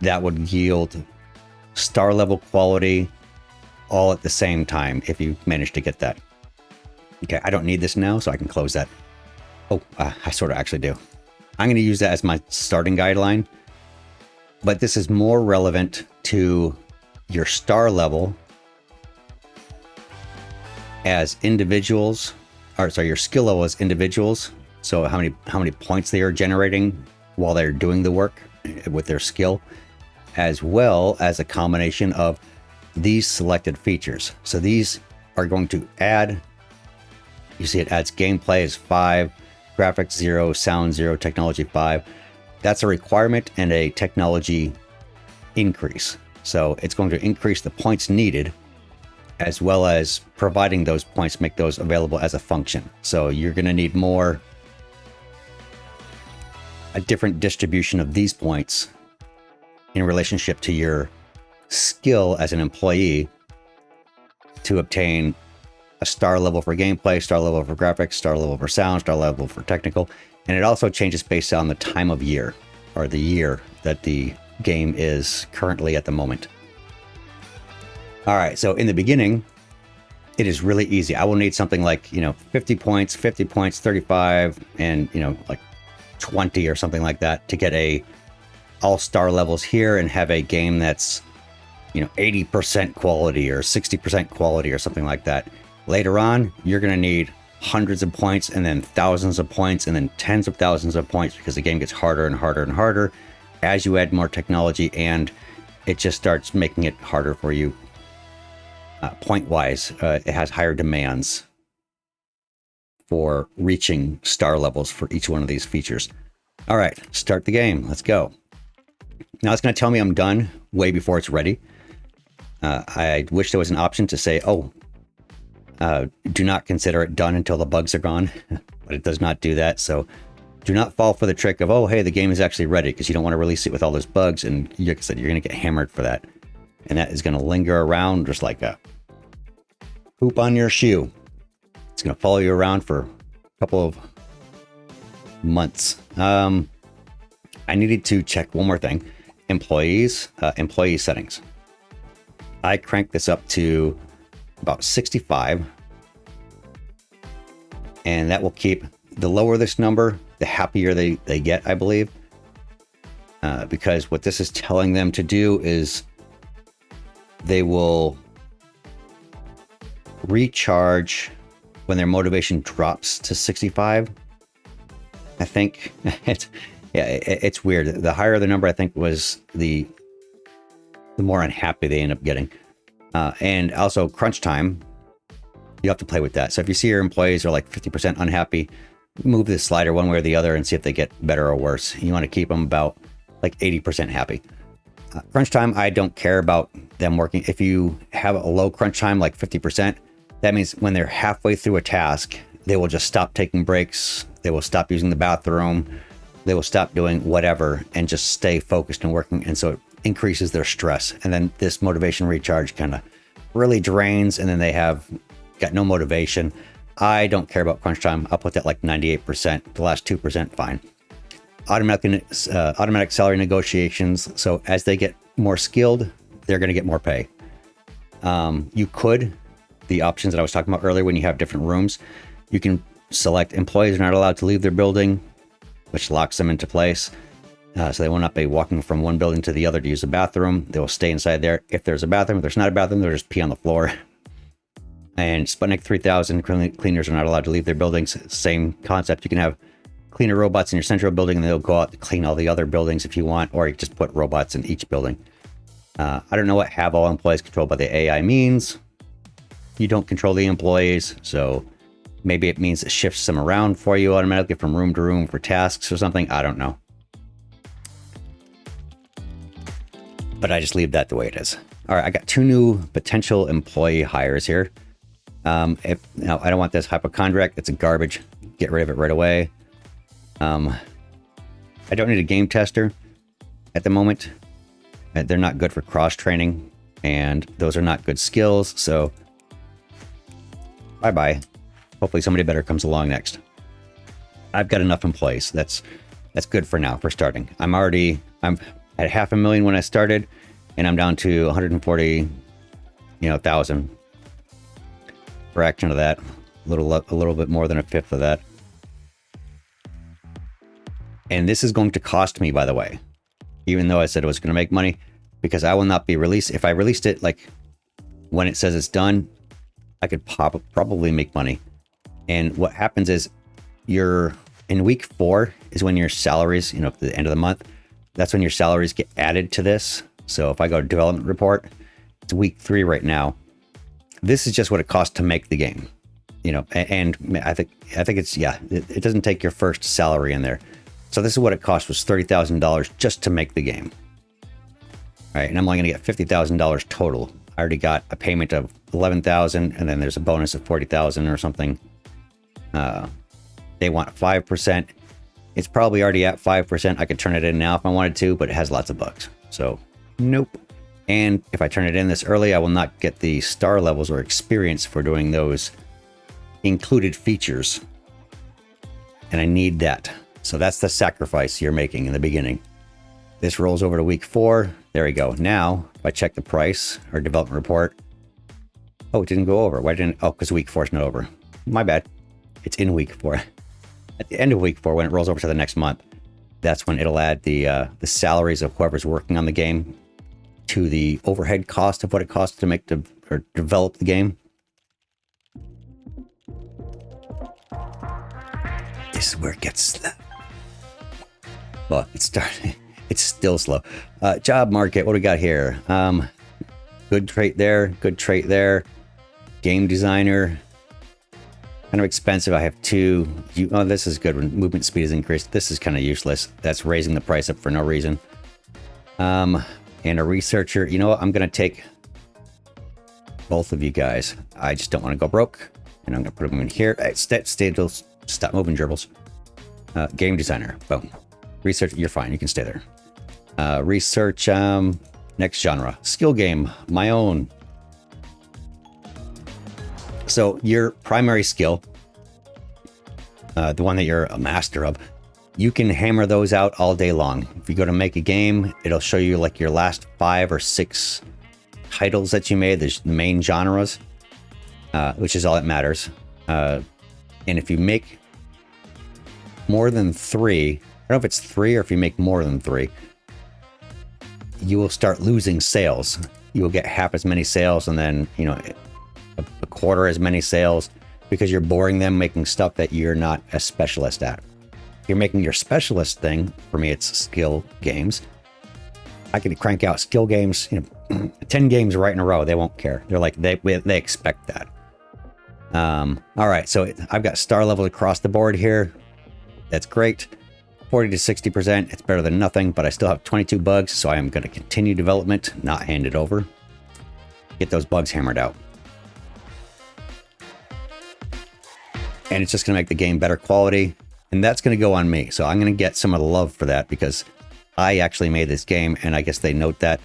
that would yield star level quality all at the same time if you manage to get that. Okay, I don't need this now, so I can close that. Oh, I sort of actually do. I'm going to use that as my starting guideline, but this is more relevant to your star level as individuals, or sorry, your skill level as individuals. So how many points they are generating while they're doing the work with their skill, as well as a combination of these selected features. So these are going to add, you see it adds gameplay is 5, graphics 0, sound 0, technology 5. That's a requirement and a technology increase. So it's going to increase the points needed, as well as providing those points, make those available as a function. So you're going to need a different distribution of these points in relationship to your skill as an employee to obtain a star level for gameplay, star level for graphics, star level for sound, star level for technical. And it also changes based on the time of year, or the year that the game is currently at the moment. All right, so in the beginning, it is really easy. I will need something like, 50 points, 35, and, like 20 or something like that to get all star levels here and have a game that's, 80% quality or 60% quality or something like that. Later on, you're going to need hundreds of points and then thousands of points and then tens of thousands of points because the game gets harder and harder and harder as you add more technology, and it just starts making it harder for you. Point-wise, it has higher demands for reaching star levels for each one of these features. All right, start the game. Let's go. Now it's going to tell me I'm done way before it's ready. I wish there was an option to say, do not consider it done until the bugs are gone, but it does not do that. So do not fall for the trick of, hey, the game is actually ready, because you don't want to release it with all those bugs. And like I said, you're going to get hammered for that. And that is going to linger around just like a poop on your shoe. It's going to follow you around for a couple of months. I needed to check one more thing. Employee settings. I cranked this up to about 65. And that will keep, the lower this number, the happier they get, I believe. Because what this is telling them to do is they will recharge when their motivation drops to 65. I think it's weird. The higher the number, I think, was the more unhappy they end up getting. And also crunch time, you have to play with that. So if you see your employees are like 50% unhappy, move the slider one way or the other and see if they get better or worse. You want to keep them about like 80% happy. Crunch time, I don't care about them working. If you have a low crunch time, like 50%, that means when they're halfway through a task, they will just stop taking breaks. They will stop using the bathroom. They will stop doing whatever and just stay focused and working. And so it increases their stress. And then this motivation recharge kind of really drains, and then they have got no motivation. I don't care about crunch time. I'll put that like 98%. The last 2%, fine. Automatic salary negotiations. So as they get more skilled, they're going to get more pay. You could, the options that I was talking about earlier, when you have different rooms, you can select employees are not allowed to leave their building, which locks them into place. So they will not be walking from one building to the other to use a bathroom. They will stay inside there. If there's a bathroom, if there's not a bathroom, they'll just pee on the floor. And Sputnik 3000 cleaners are not allowed to leave their buildings. Same concept. You can have cleaner robots in your central building, and they'll go out to clean all the other buildings if you want, or you just put robots in each building. I don't know what have all employees controlled by the AI means. You don't control the employees, so maybe it means it shifts them around for you automatically from room to room for tasks or something. I don't know. But I just leave that the way it is. All right, I got 2 new potential employee hires here. Now I don't want this hypochondriac. It's a garbage. Get rid of it right away. I don't need a game tester at the moment. They're not good for cross training, and those are not good skills. So bye-bye. Hopefully somebody better comes along next. I've got enough employees. That's good for now, for starting. I'm at 500,000 when I started, and I'm down to 140,000. Fraction of that, a little bit more than a fifth of that. And this is going to cost me, by the way, even though I said it was going to make money, because I will not be released. If I released it like when it says it's done, I could probably make money. And what happens is in week 4 is when your salaries, at the end of the month, that's when your salaries get added to this. So if I go to development report, it's week 3 right now. This is just what it costs to make the game, and I think it's, it doesn't take your first salary in there. So this is what it cost, was $30,000 just to make the game. All right. And I'm only going to get $50,000 total. I already got a payment of $11,000, and then there's a bonus of $40,000 or something. They want 5%. It's probably already at 5%. I could turn it in now if I wanted to, but it has lots of bugs. So nope. And if I turn it in this early, I will not get the star levels or experience for doing those included features. And I need that. So that's the sacrifice you're making in the beginning. This rolls over to week 4. There we go. Now, if I check the price or development report, oh, it didn't go over. Why didn't? Oh, because week 4 is not over. My bad. It's in week 4. At the end of week 4, when it rolls over to the next month, that's when it'll add the salaries of whoever's working on the game to the overhead cost of what it costs to make or develop the game. This is where it gets slow. Well, it's starting. It's still slow. Job market. What do we got here? Good trait there. Good trait there. Game designer. Kind of expensive. I have 2. Oh, this is good. When movement speed is increased. This is kind of useless. That's raising the price up for no reason. And a researcher. You know what? I'm going to take both of you guys. I just don't want to go broke. And I'm going to put them in here. Stop moving, gerbils. Game designer. Boom. Research. You're fine. You can stay there. Research. Next genre. Skill game. My own. So your primary skill, the one that you're a master of, you can hammer those out all day long. If you go to make a game, it'll show you like your last 5 or 6 titles that you made, the main genres, which is all that matters. And if you make more than 3, I don't know if it's 3 or if you make more than 3, you will start losing sales. You will get half as many sales, and then, a quarter as many sales, because you're boring them making stuff that you're not a specialist at. You're making your specialist thing. For me, it's skill games. I can crank out skill games, 10 games right in a row. They won't care. They're like, they expect that. All right. So I've got star levels across the board here. That's great. 40 to 60%. It's better than nothing, but I still have 22 bugs. So I am going to continue development, not hand it over. Get those bugs hammered out. And it's just going to make the game better quality. And that's going to go on me. So I'm going to get some of the love for that, because I actually made this game, and I guess they note that,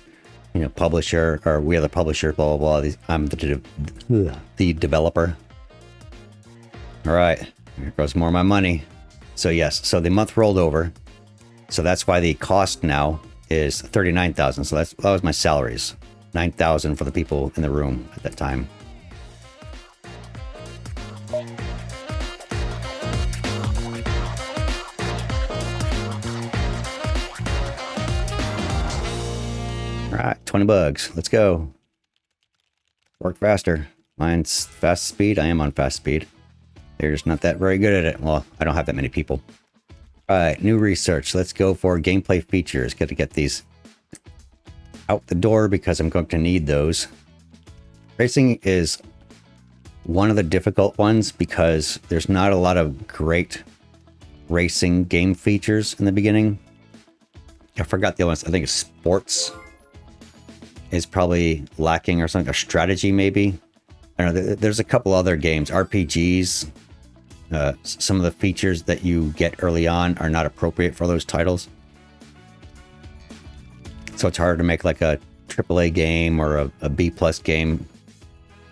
publisher, or we are the publisher, blah, blah, blah. I'm the developer. All right, here goes more of my money. So yes, so the month rolled over. So that's why the cost now is 39,000. So that was my salaries. 9,000 for the people in the room at that time. All right, 20 bugs. Let's go. Work faster. Mine's fast speed. I am on fast speed. They're just not that very good at it. Well, I don't have that many people. All right, new research. Let's go for gameplay features. Got to get these out the door because I'm going to need those. Racing is one of the difficult ones because there's not a lot of great racing game features in the beginning. I forgot the other ones. I think sports is probably lacking or something, or strategy maybe. I don't know. There's a couple other games, RPGs. Some of the features that you get early on are not appropriate for those titles. So it's hard to make like a AAA game or a B+ game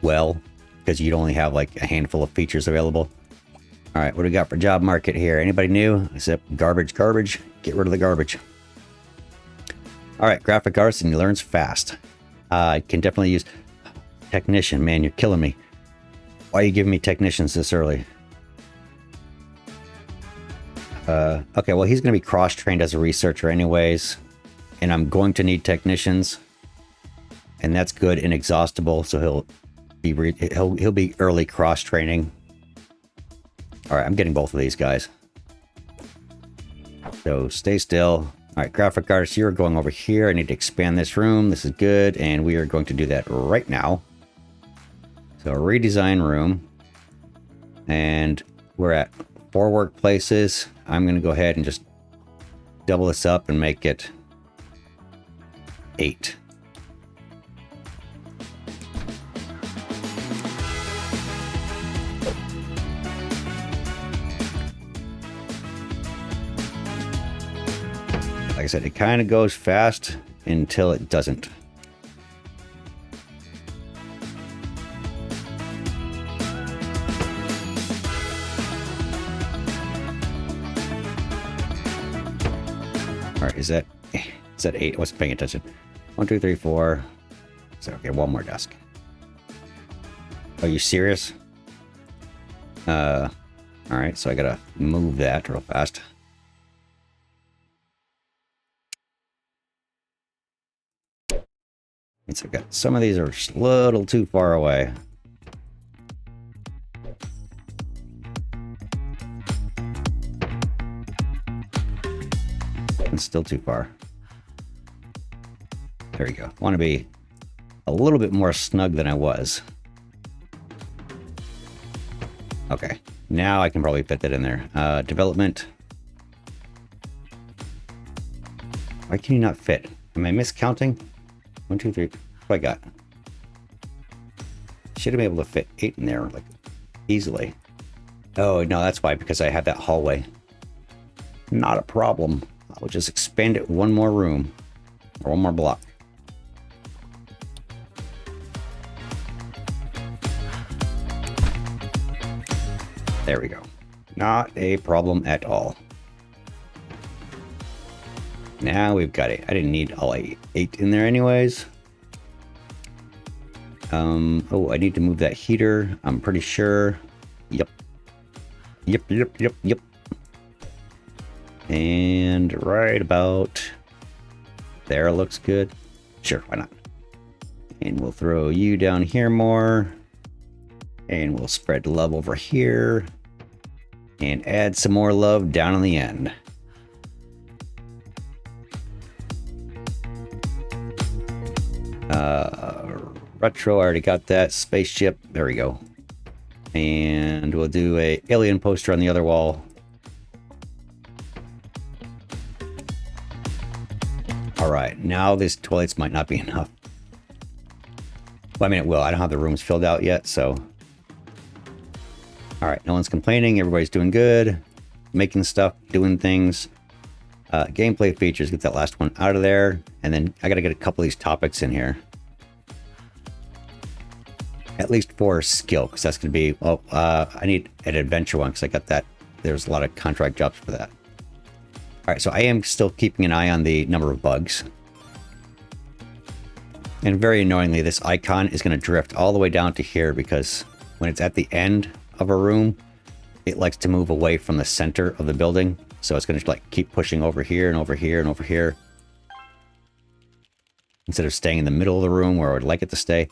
well, because you'd only have like a handful of features available. All right, what do we got for job market here? Anybody new? Except garbage. Get rid of the garbage. All right, graphic artist, and he learns fast. I can definitely use technician. Man, you're killing me. Why are you giving me technicians this early? Okay, well, he's going to be cross-trained as a researcher anyways, and I'm going to need technicians, and that's good, inexhaustible, so he'll be early cross-training. All right, I'm getting both of these guys. So stay still. All right, graphic artist, you're going over here. I need to expand this room. This is good, and we are going to do that right now. So redesign room, and we're at 4 workplaces. I'm going to go ahead and just double this up and make it 8. Like I said, it kind of goes fast until it doesn't. All right, is that 8? I wasn't paying attention. 1, 2, 3, 4. So okay, one more desk. Are you serious? All right, so I gotta move that real fast. So I've got some of these are a little too far away. It's still too far. There you go. Want to be a little bit more snug than I was. Okay, now I can probably fit that in there. Development. Why can you not fit? Am I miscounting? 1, 2, 3. What do I got? Should have been able to fit 8 in there, like, easily. Oh, no, that's why, because I had that hallway. Not a problem. I'll just expand it one more room, or one more block. There we go. Not a problem at all. Now we've got it. I didn't need all 8 in there anyways. Oh, I need to move that heater. I'm pretty sure. Yep. Yep. And right about there looks good. Sure, why not? And we'll throw you down here more. And we'll spread love over here. And add some more love down on the end. Retro, I already got that. Spaceship, there we go. And we'll do a alien poster on the other wall. All right, now this toilets might not be enough. Well, I mean, it will. I don't have the rooms filled out yet, so. All right, no one's complaining. Everybody's doing good. Making stuff, doing things. Gameplay features, get that last one out of there. And then I gotta get a couple of these topics in here. At least for skill, because that's going to be, well, I need an adventure one because I got that. There's a lot of contract jobs for that. All right, so I am still keeping an eye on the number of bugs. And very annoyingly, this icon is going to drift all the way down to here because when it's at the end of a room, it likes to move away from the center of the building. So it's going to like keep pushing over here and over here and over here, instead of staying in the middle of the room where I would like it to stay.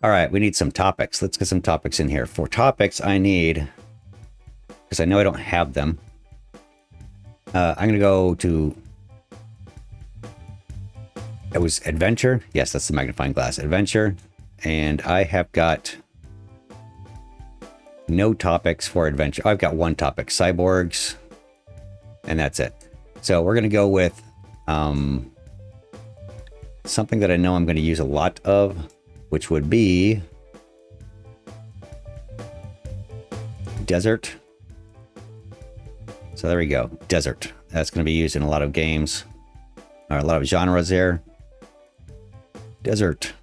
All right, we need some topics. Let's get some topics in here. For topics, I need, because I know I don't have them, I'm going to go to, it was adventure. Yes, that's the magnifying glass. Adventure. And I have got no topics for adventure. I've got one topic, cyborgs, and that's it. So we're going to go with something that I know I'm going to use a lot of, which would be desert. So there we go, desert. That's going to be used in a lot of games, or a lot of genres there. Desert.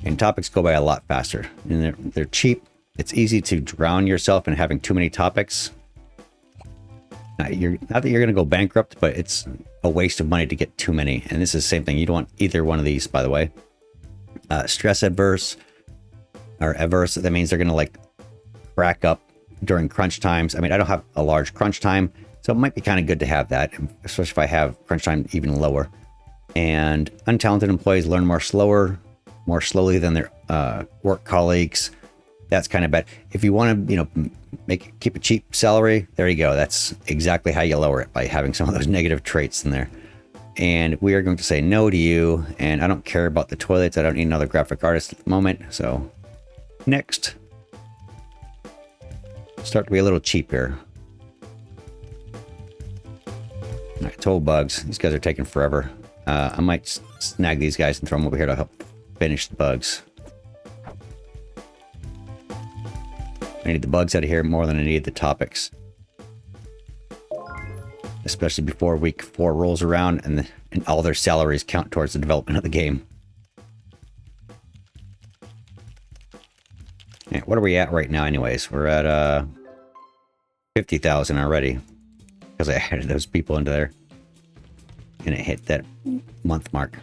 And topics go by a lot faster, and they're cheap. It's easy to drown yourself in having too many topics. Not that you're going to go bankrupt, but it's a waste of money to get too many. And this is the same thing. You don't want either one of these, by the way. Stress adverse or averse. That means they're going to like rack up during crunch times. I mean, I don't have a large crunch time, so it might be kind of good to have that, especially if I have crunch time even lower. And untalented employees learn more slowly than their work colleagues. That's kind of bad. If you want to, keep a cheap salary, there you go. That's exactly how you lower it, by having some of those negative traits in there. And we are going to say no to you. And I don't care about the toilets. I don't need another graphic artist at the moment. So next. Start to be a little cheap here. All right, toll bugs. These guys are taking forever. I might snag these guys and throw them over here to help finish the bugs. I need the bugs out of here more than I need the topics. Especially before week 4 rolls around and all their salaries count towards the development of the game. Yeah, what are we at right now anyways? We're at 50,000 already. Because I added those people into there. And it hit that month mark.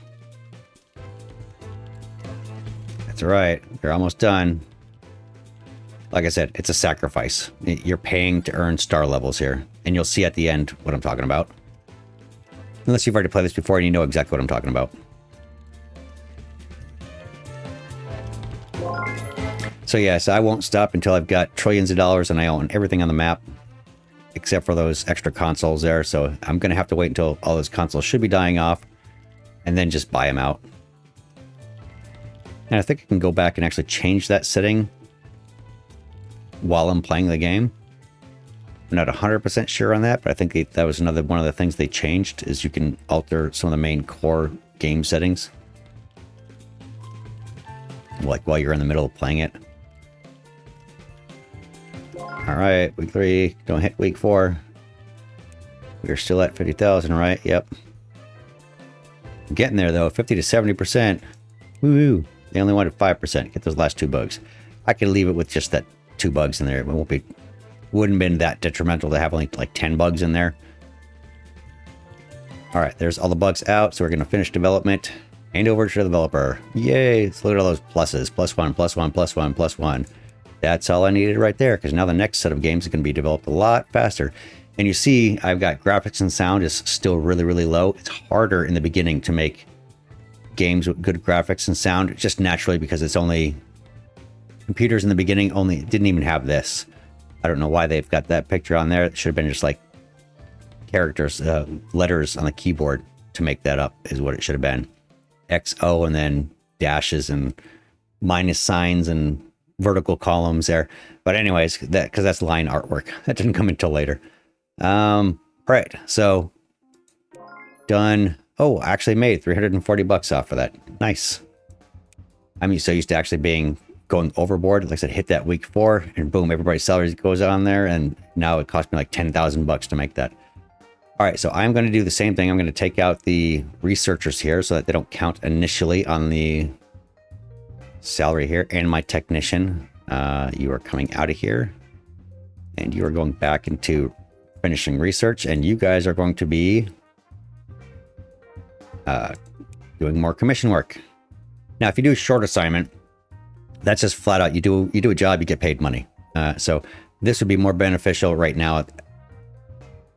That's alright. They're almost done. Like I said, it's a sacrifice. You're paying to earn star levels here. And you'll see at the end what I'm talking about. Unless you've already played this before and you know exactly what I'm talking about. So yes, I won't stop until I've got trillions of dollars and I own everything on the map. Except for those extra consoles there. So I'm going to have to wait until all those consoles should be dying off. And then just buy them out. And I think I can go back and actually change that setting while I'm playing the game. I'm not 100% sure on that, but I think that was another one of the things they changed, is you can alter some of the main core game settings. Like while you're in the middle of playing it. Alright, week 3, don't hit week 4. We're still at 50,000, right? Yep. Getting there though, 50 to 70%. Woo-hoo. They only wanted 5%. Get those last 2 bugs. I could leave it with just that 2 bugs in there. It wouldn't have been that detrimental to have only like 10 bugs in there. Alright, there's all the bugs out, so we're going to finish development. Hand over to the developer. Yay! Let's look at all those pluses. +1, +1, +1, +1. That's all I needed right there, because now the next set of games is going to be developed a lot faster. And you see, I've got graphics and sound is still really, really low. It's harder in the beginning to make games with good graphics and sound, just naturally because it's only... Computers in the beginning didn't even have this. I don't know why they've got that picture on there. It should have been just like characters, letters on the keyboard to make that up is what it should have been. XO and then dashes and minus signs and vertical columns there. But anyways, because that's line artwork. That didn't come until later. Right, so done. Oh, I actually made 340 bucks off of that. Nice. I'm so used to actually going overboard. Like I said, hit that week 4 and boom, everybody's salary goes on there, and now it cost me like 10,000 bucks to make that. All right, so I'm going to do the same thing. I'm going to take out the researchers here so that they don't count initially on the salary here. And my technician, you are coming out of here. And you are going back into finishing research. And you guys are going to be doing more commission work. Now, if you do a short assignment, that's just flat out, you do a job, you get paid money. So this would be more beneficial right now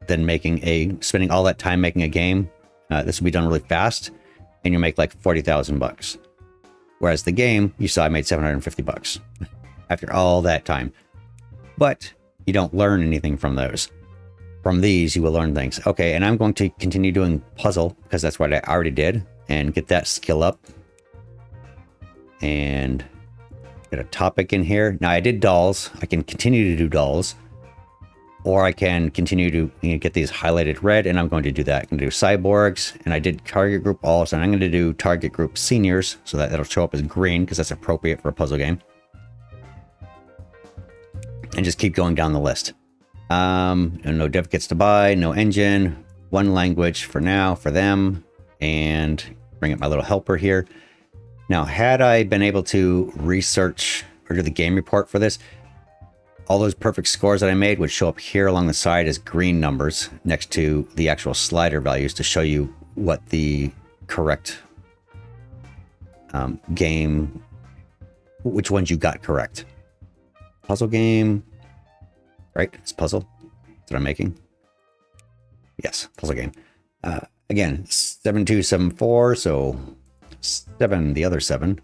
than spending all that time making a game. This will be done really fast, and you make like 40,000 bucks. Whereas the game, you saw I made 750 bucks after all that time. But you don't learn anything from those. From these, you will learn things. Okay, and I'm going to continue doing puzzle because that's what I already did, and get that skill up. And get a topic in here. Now I did dolls. I can continue to do dolls. Or I can continue to get these highlighted red, and I'm going to do that. I'm going to do cyborgs, and I did target group also, and I'm going to do target group seniors, so that it'll show up as green, because that's appropriate for a puzzle game. And just keep going down the list. No duplicates to buy, no engine, one language for now, for them, and bring up my little helper here. Now, had I been able to research or do the game report for this, all those perfect scores that I made would show up here along the side as green numbers next to the actual slider values to show you what the correct game, which ones you got correct. Puzzle game, right? It's puzzle that I'm making. Yes, puzzle game. Again, 7274, so 7, the other 7,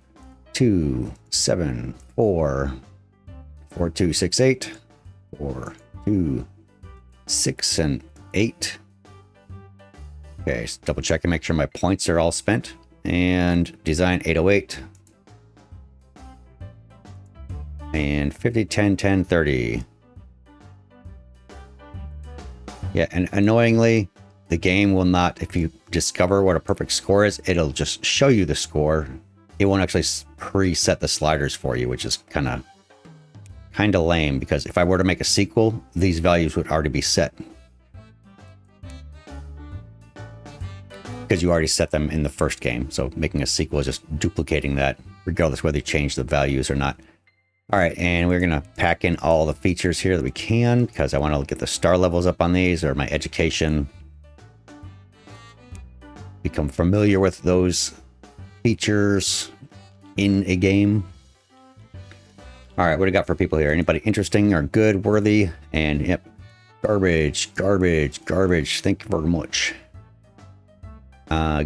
2, 7, 4, 4268, 4, 2, 6, and 8. Okay, so double check and make sure my points are all spent. And design 808. And 50, 10, 10, 30. Yeah, and annoyingly, the game will not, if you discover what a perfect score is, it'll just show you the score. It won't actually preset the sliders for you, which is kind of lame, because if I were to make a sequel, these values would already be set. Because you already set them in the first game. So making a sequel is just duplicating that, regardless whether you change the values or not. All right, and we're going to pack in all the features here that we can, because I want to get the star levels up on these, or my education. Become familiar with those features in a game. All right, what do we got for people here? Anybody interesting or good, worthy? And yep, garbage, garbage, garbage. Thank you very much.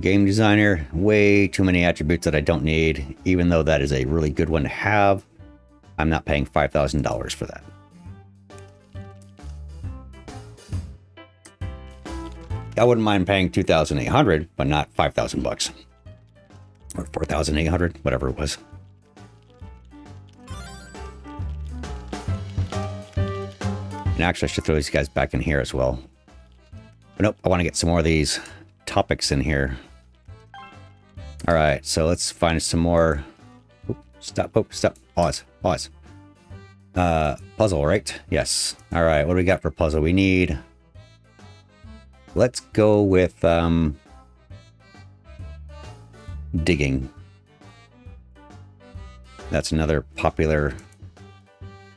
Game designer, way too many attributes that I don't need, even though that is a really good one to have. I'm not paying $5,000 for that. I wouldn't mind paying $2,800, but not 5,000 bucks. Or 4,800, whatever it was. And actually, I should throw these guys back in here as well. But nope, I want to get some more of these topics in here. All right, so let's find some more. Stop, stop, pause, pause. Puzzle, right? Yes. All right, what do we got for puzzle? We need... Let's go with digging. That's another popular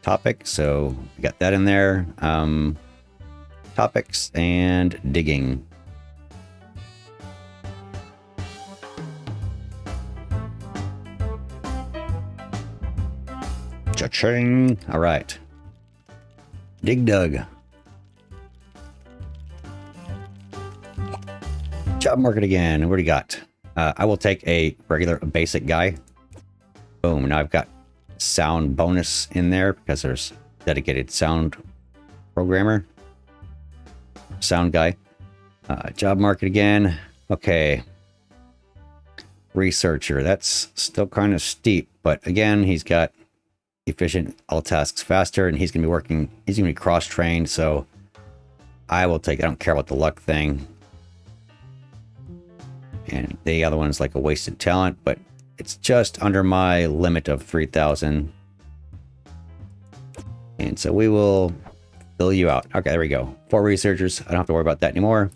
topic, so we got that in there. Topics and digging. Cha-ching! All right. Dig dug. Job market again. What do you got? I will take a regular basic guy. Boom. Now I've got sound bonus in there because there's dedicated sound programmer. Sound guy. Job market again. Okay. Researcher. That's still kind of steep, but again, he's got efficient, all tasks faster, and he's going to be working, he's going to be cross-trained, so I will take, I don't care about the luck thing. And the other one's like a wasted talent, but it's just under my limit of 3,000. And so we will fill you out. Okay, there we go. 4 researchers. I don't have to worry about that anymore.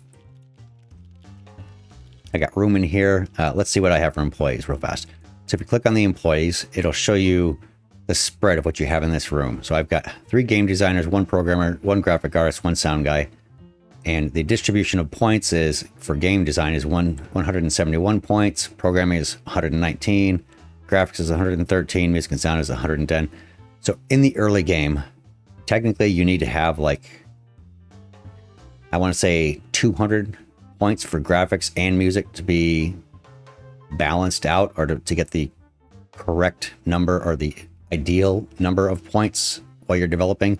I got room in here. Let's see what I have for employees real fast. So if you click on the employees, it'll show you the spread of what you have in this room. So I've got 3 game designers, 1 programmer, 1 graphic artist, 1 sound guy. And the distribution of points is for game design is 171 points, programming is 119, graphics is 113, music and sound is 110. So in the early game, technically you need to have like, I want to say 200 points for graphics and music to be balanced out, or to get the correct number or the ideal number of points while you're developing,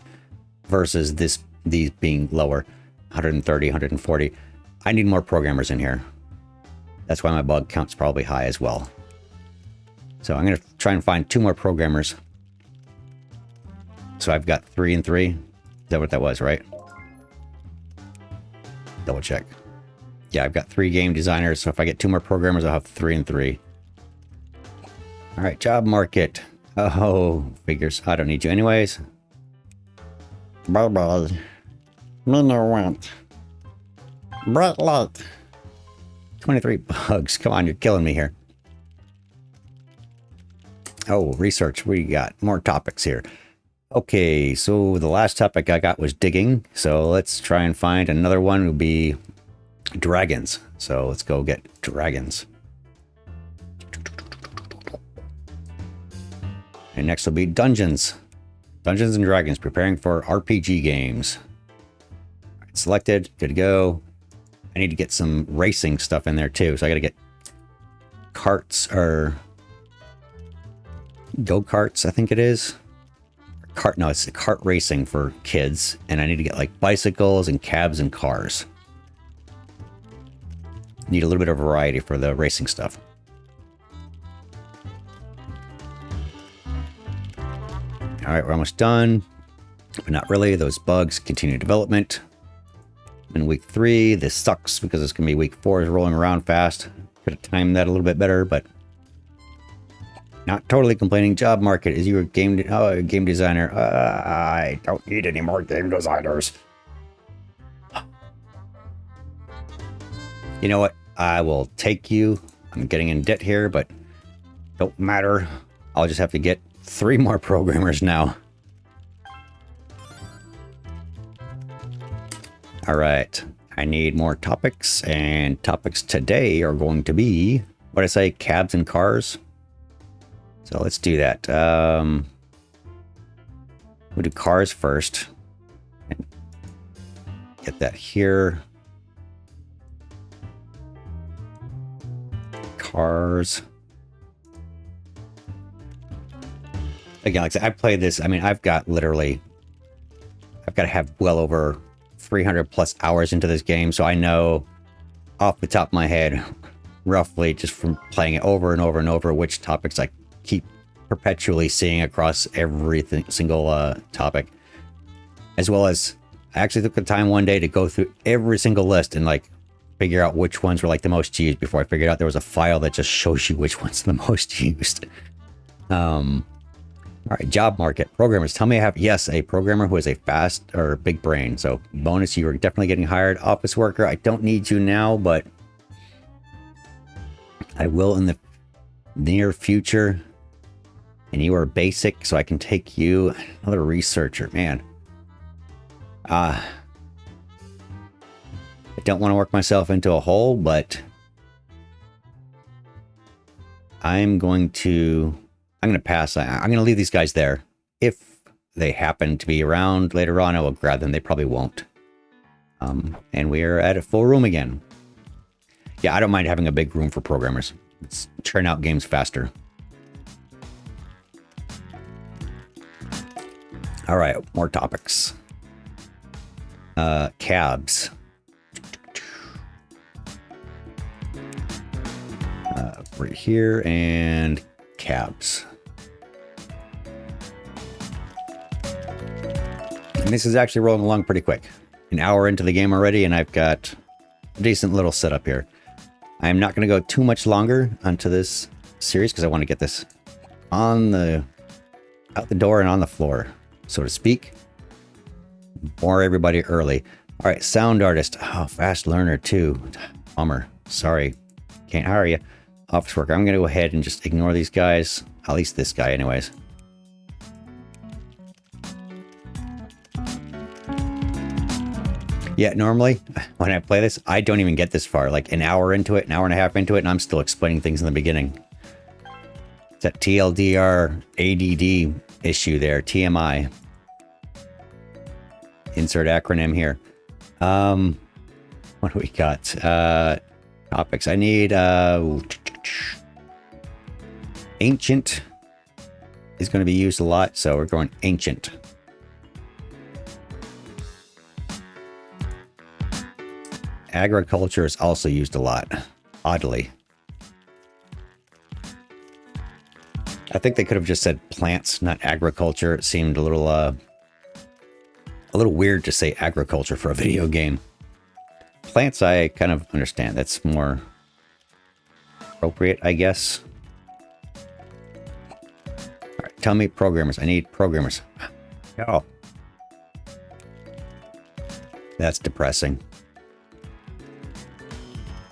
versus these being lower. 130, 140. I need more programmers in here. That's why my bug count's probably high as well. So I'm going to try and find 2 more programmers. So I've got 3 and 3. Is that what that was, right? Double check. Yeah, I've got 3 game designers. So if I get 2 more programmers, I'll have 3 and 3. All right, job market. Oh, figures. I don't need you anyways. Bye-bye. Minor want. Bright light. 23 bugs. Come on, you're killing me here. Oh, research. We got more topics here. Okay, so the last topic I got was digging. So let's try and find another one. Would be dragons. So let's go get dragons. And next will be dungeons. Dungeons and Dragons, preparing for RPG games. Selected, good to go. I need to get some racing stuff in there too. So I got to get carts, or go-karts, I think it is. No, it's kart racing for kids. And I need to get like bicycles and cabs and cars. Need a little bit of variety for the racing stuff. All right, we're almost done. But not really. Those bugs continue development. In week 3, this sucks because it's going to be week 4 is rolling around fast. Could have timed that a little bit better, but not totally complaining. Job market. Is you a game designer? I don't need any more game designers. You know what? I will take you. I'm getting in debt here, but don't matter. I'll just have to get 3 more programmers now. All right, I need more topics, and topics today are going to be, what did I say, cabs and cars? So let's do that. We'll do cars first. And get that here. Cars. Again, like I said, I played this, I mean, I've got to have well over 300 plus hours into this game, so I know off the top of my head, roughly just from playing it over and over and over, which topics I keep perpetually seeing across every single topic. As well as, I actually took the time one day to go through every single list and like figure out which ones were like the most used before I figured out there was a file that just shows you which one's the most used. All right, job market. Programmers. Tell me I have, yes, a programmer who has a fast or big brain. So bonus, you are definitely getting hired. Office worker. I don't need you now, but I will in the near future. And you are basic, so I can take you. Another researcher, man. I don't want to work myself into a hole, but I'm going to pass. I'm going to leave these guys there. If they happen to be around later on, I will grab them. They probably won't. And we are at a full room again. Yeah, I don't mind having a big room for programmers. Let's churn out games faster. All right, more topics. Cabs. Right here, and cabs. And this is actually rolling along pretty quick. An hour into the game already, and I've got a decent little setup here. I'm not going to go too much longer onto this series because I want to get this out the door and on the floor, so to speak. Bore everybody early. All right, sound artist. Oh, fast learner too. Bummer. Sorry, can't hire you. Office worker. I'm going to go ahead and just ignore these guys. At least this guy anyways. Yeah, normally when I play this, I don't even get this far. Like an hour into it, an hour and a half into it, and I'm still explaining things in the beginning. It's that TLDR ADD issue there, TMI. Insert acronym here. What do we got? Topics. I need ancient is going to be used a lot, so we're going ancient. Agriculture is also used a lot, oddly. I think they could have just said plants, not agriculture. It seemed a little weird to say agriculture for a video game. Plants, I kind of understand. That's more appropriate, I guess. All right, tell me programmers. I need programmers. Oh. That's depressing.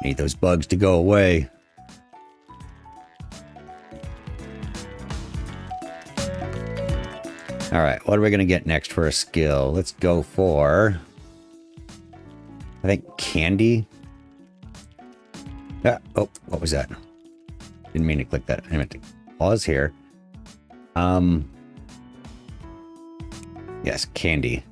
Need those bugs to go away. All right, what are we going to get next for a skill? Let's go for, I think, candy. Ah, oh, what was that? Didn't mean to click that. I meant to pause here. Yes, candy.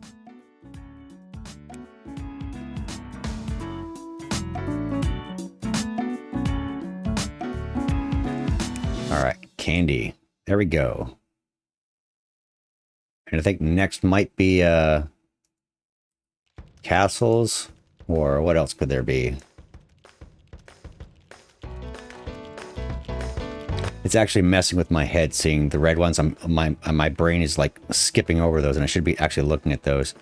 All right, candy. There we go. And I think next might be castles, or what else could there be? It's actually messing with my head seeing the red ones. My brain is like skipping over those, and I should be actually looking at those.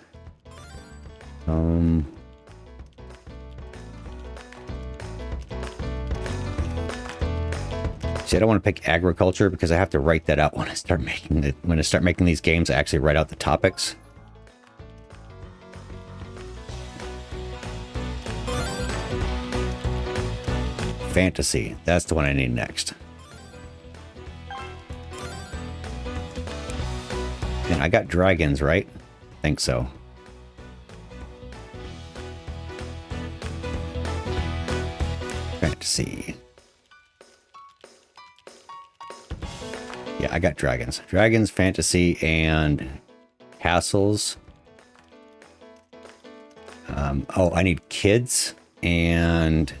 See, I don't want to pick agriculture because I have to write that out when I start making it. When I start making these games, I actually write out the topics. Fantasy. That's the one I need next. And I got dragons, right? I think so. Fantasy. Yeah, I got dragons. Dragons, fantasy, and castles. Oh, I need kids and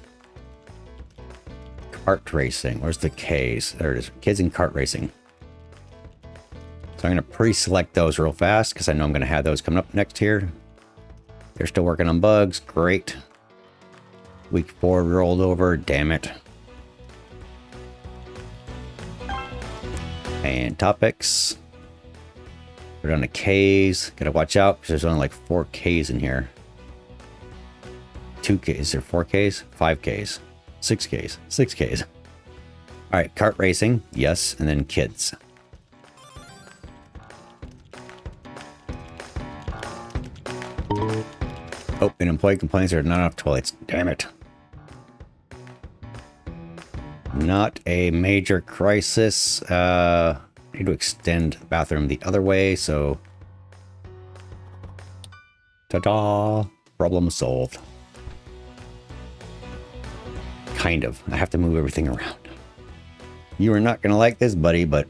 kart racing. Where's the K's? There it is. Kids and kart racing. So I'm going to pre-select those real fast because I know I'm going to have those coming up next here. They're still working on bugs. Great. Week 4 rolled over. Damn it. And topics. Put it on the K's. Gotta watch out because there's only like 4 K's in here. 2 K's. Is there 4 K's? 5 K's. 6 K's. 6 K's. Alright, kart racing. Yes. And then kids. Oh, an employee complains there are not enough toilets. Damn it. Not a major crisis. Need to extend the bathroom the other way, so... Ta-da! Problem solved. Kind of. I have to move everything around. You are not going to like this, buddy, but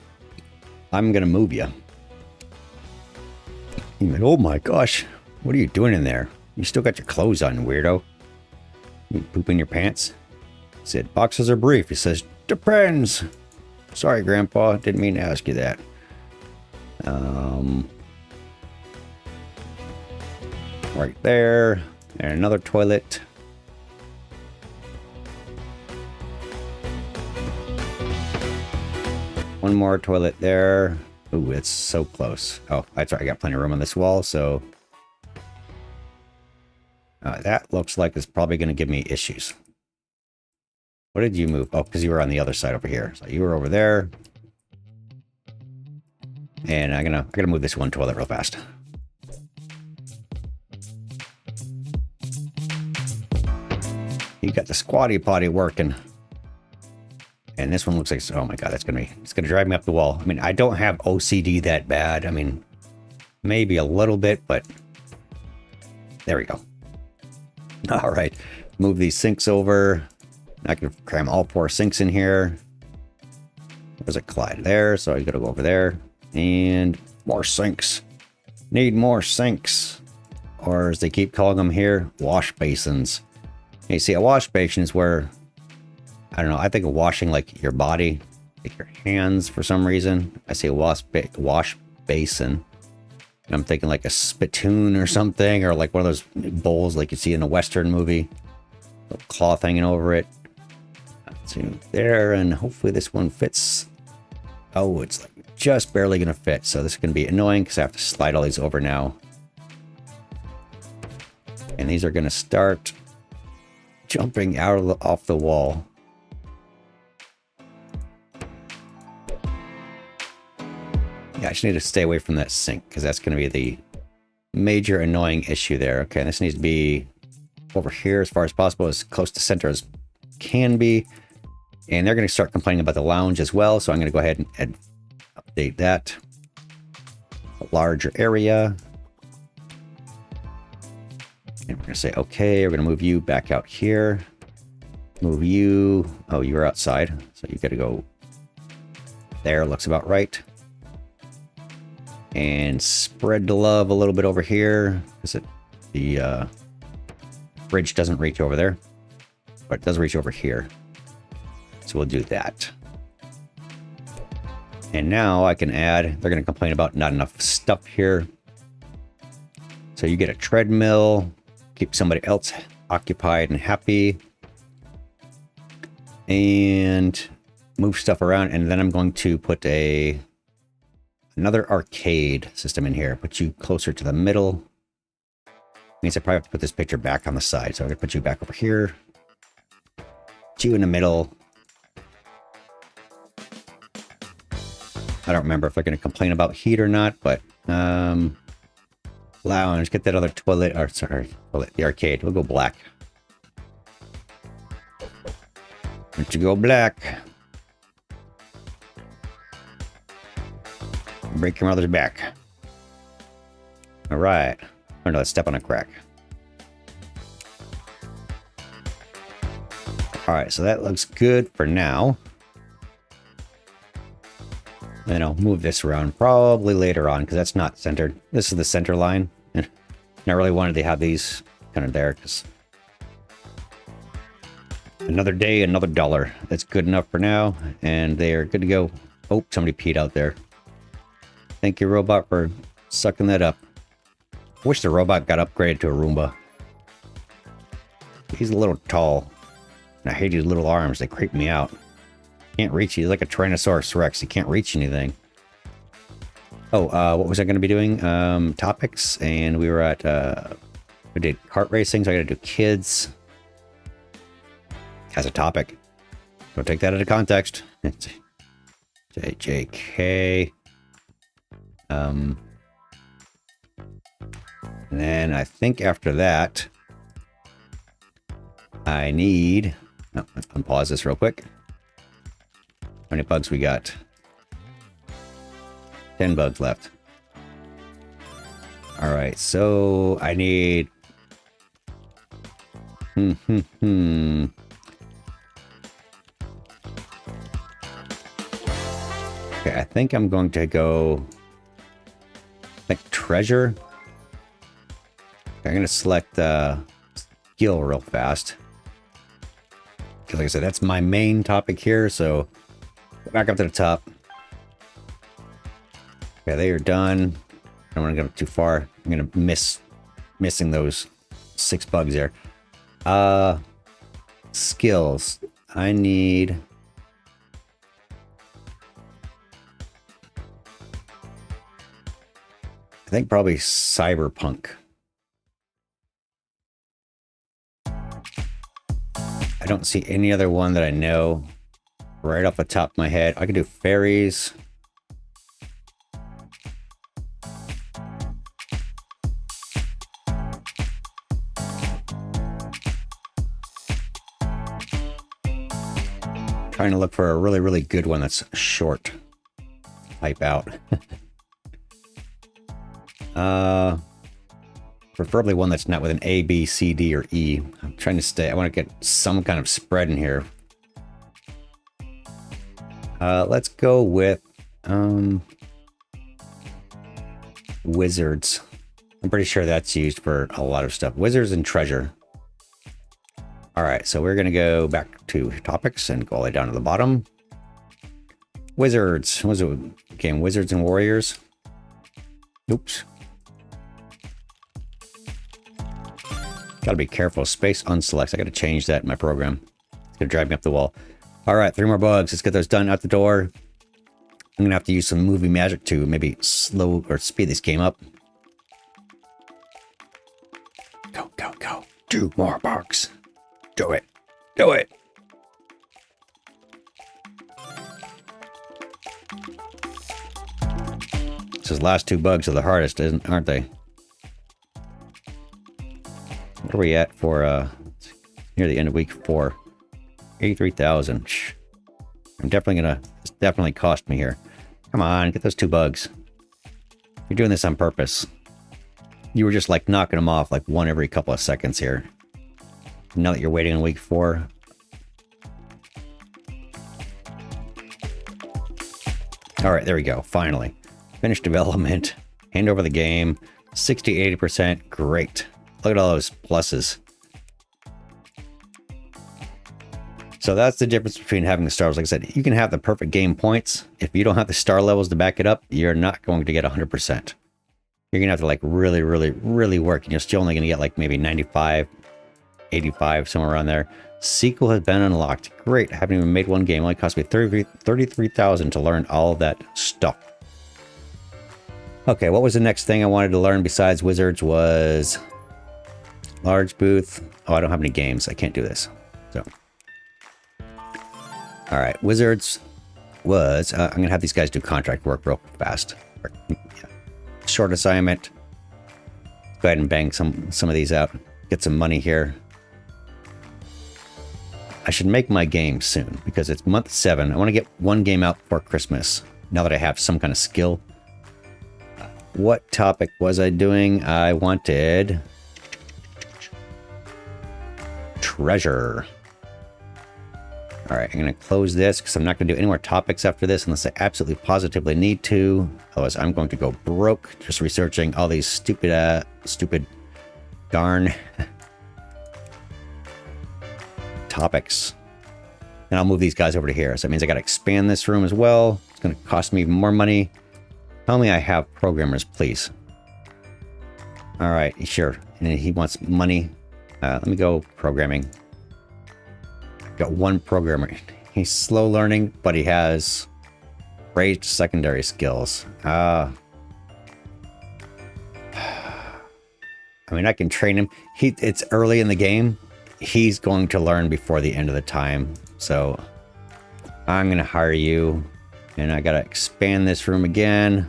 I'm going to move you. You're like, oh my gosh. What are you doing in there? You still got your clothes on, weirdo. You poop in your pants? He said, boxes are brief. He says, depends. Sorry, Grandpa. Didn't mean to ask you that. Right there. And another toilet. One more toilet there. Ooh, it's so close. Oh, that's right. I got plenty of room on this wall, so... that looks like it's probably going to give me issues. What did you move? Oh, because you were on the other side over here. So you were over there. And I gotta move this one toilet real fast. You got the squatty potty working. And this one looks like, oh my God, it's gonna drive me up the wall. I mean, I don't have OCD that bad. I mean, maybe a little bit, but there we go. All right, move these sinks over. I can cram all 4 sinks in here. There's a Clyde there, so I gotta go over there. And more sinks. Need more sinks. Or as they keep calling them here, wash basins. You see, a wash basin is where, I don't know, I think of washing like your body, like your hands for some reason. I say wash basin. And I'm thinking like a spittoon or something, or like one of those bowls like you see in a Western movie. Little cloth hanging over it. So there, and hopefully this one fits. Oh, it's like just barely gonna fit. So this is gonna be annoying because I have to slide all these over now. And these are gonna start jumping out off the wall. Yeah, I just need to stay away from that sink because that's going to be the major annoying issue there. Okay, this needs to be over here as far as possible, as close to center as can be. And they're going to start complaining about the lounge as well, so I'm going to go ahead and update that. A larger area. And we're going to say, okay, we're going to move you back out here. Move you. Oh, you're outside, so you got to go there. Looks about right. And spread the love a little bit over here because the bridge doesn't reach over there, but it does reach over here. So we'll do that. And now I can add, they're going to complain about not enough stuff here. So you get a treadmill, keep somebody else occupied and happy, and move stuff around. And then I'm going to put another arcade system in here. Put you closer to the middle. Means I probably have to put this picture back on the side. So I'm going to put you back over here. Put you in the middle. I don't remember if they're going to complain about heat or not, but lounge, get that other toilet, or sorry, toilet, the arcade. We'll go black. Don't you go black. Break your mother's back. All right. Oh no, let's step on a crack. All right, so that looks good for now. Then I'll move this around probably later on because that's not centered. This is the center line. And I really wanted to have these kind of there because another day, another dollar. That's good enough for now. And they are good to go. Oh, somebody peed out there. Thank you, robot, for sucking that up. I wish the robot got upgraded to a Roomba. He's a little tall. And I hate his little arms. They creep me out. Can't reach. He's like a Tyrannosaurus Rex. He can't reach anything. Oh, what was I going to be doing? Topics. And we were at... we did kart racing, so I got to do kids. As a topic. Don't take that out of context. It's JK. And then I think after that, I need... Oh, let's unpause this real quick. How many bugs we got? 10 bugs left. All right, so I need... Okay, I think I'm going to go... like treasure. I'm going to select skill real fast. Like I said, that's my main topic here, so back up to the top. Okay, they are done. I don't want to go too far. I'm going to missing those 6 bugs there. Skills. I need... I think probably cyberpunk. I don't see any other one that I know right off the top of my head. I could do fairies. trying to look for a really, really good one that's short. Type out. Preferably one that's not with an A, B, C, D, or E. I'm trying to stay. I want to get some kind of spread in here. Let's go with wizards. I'm pretty sure that's used for a lot of stuff. Wizards and treasure. All right, so we're going to go back to topics and go all the way down to the bottom. Wizards. What was it? Game Wizards and Warriors. Oops. Got to be careful. Space unselect. I got to change that in my program. It's going to drive me up the wall. All right, 3 more bugs. Let's get those done out the door. I'm going to have to use some movie magic to maybe slow or speed this game up. Go, go, go. 2 more bugs. Do it. Do it. These last 2 bugs are the hardest, aren't they? What are we at for near the end of week 4? 83,000. I'm definitely gonna. It's definitely cost me here. Come on, get those 2 bugs. You're doing this on purpose. You were just like knocking them off like one every couple of seconds here. Now that you're waiting on week 4. All right, there we go. Finally. Finished development. Hand over the game. 60-80%. Great. Look at all those pluses. So that's the difference between having the stars. Like I said, you can have the perfect game points. If you don't have the star levels to back it up, you're not going to get 100%. You're going to have to like really, really, really work. And you're still only going to get like maybe 95, 85, somewhere around there. Sequel has been unlocked. Great. I haven't even made one game. It only cost me 33,000 to learn all of that stuff. Okay, what was the next thing I wanted to learn besides wizards was large booth. Oh, I don't have any games. I can't do this. So, all right, wizards was, I'm going to have these guys do contract work real fast. Yeah. Short assignment. Go ahead and bang some of these out. Get some money here. I should make my game soon because it's month 7. I want to get one game out before Christmas. Now that I have some kind of skill. What topic was I doing? I wanted treasure. All right, I'm going to close this because I'm not going to do any more topics after this unless I absolutely positively need to. Otherwise, I'm going to go broke just researching all these stupid darn topics. And I'll move these guys over to here. So that means I got to expand this room as well. It's going to cost me even more money. Tell me I have programmers, please. All right, sure. And he wants money. Let me go programming. I've got one programmer. He's slow learning, but he has great secondary skills. I mean, I can train him. It's early in the game. He's going to learn before the end of the time. So I'm going to hire you. And I got to expand this room again.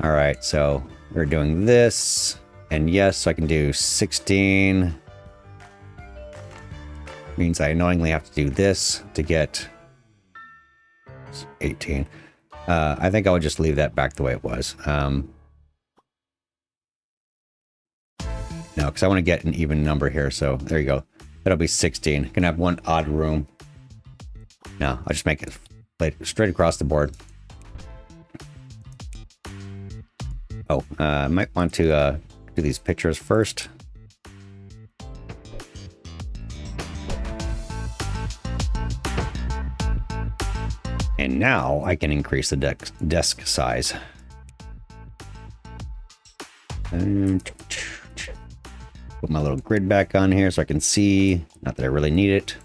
All right, so we're doing this. And yes, so I can do 16. Means I annoyingly have to do this to get 18. I think I would just leave that back the way it was. No, because I want to get an even number here. So there you go. That'll be 16. Can have one odd room. No, I'll just make it straight across the board. Oh, I might want to do these pictures first. And now I can increase the desk size. And put my little grid back on here so I can see. Not that I really need it,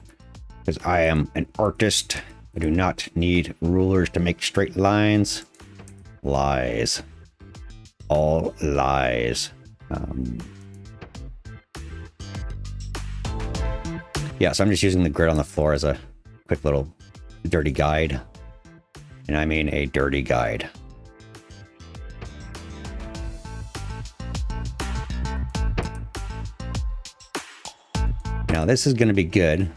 because I am an artist. I do not need rulers to make straight lines. Lies. All lies. Yeah, so I'm just using the grid on the floor as a quick little dirty guide. And I mean a dirty guide. Now this is going to be good.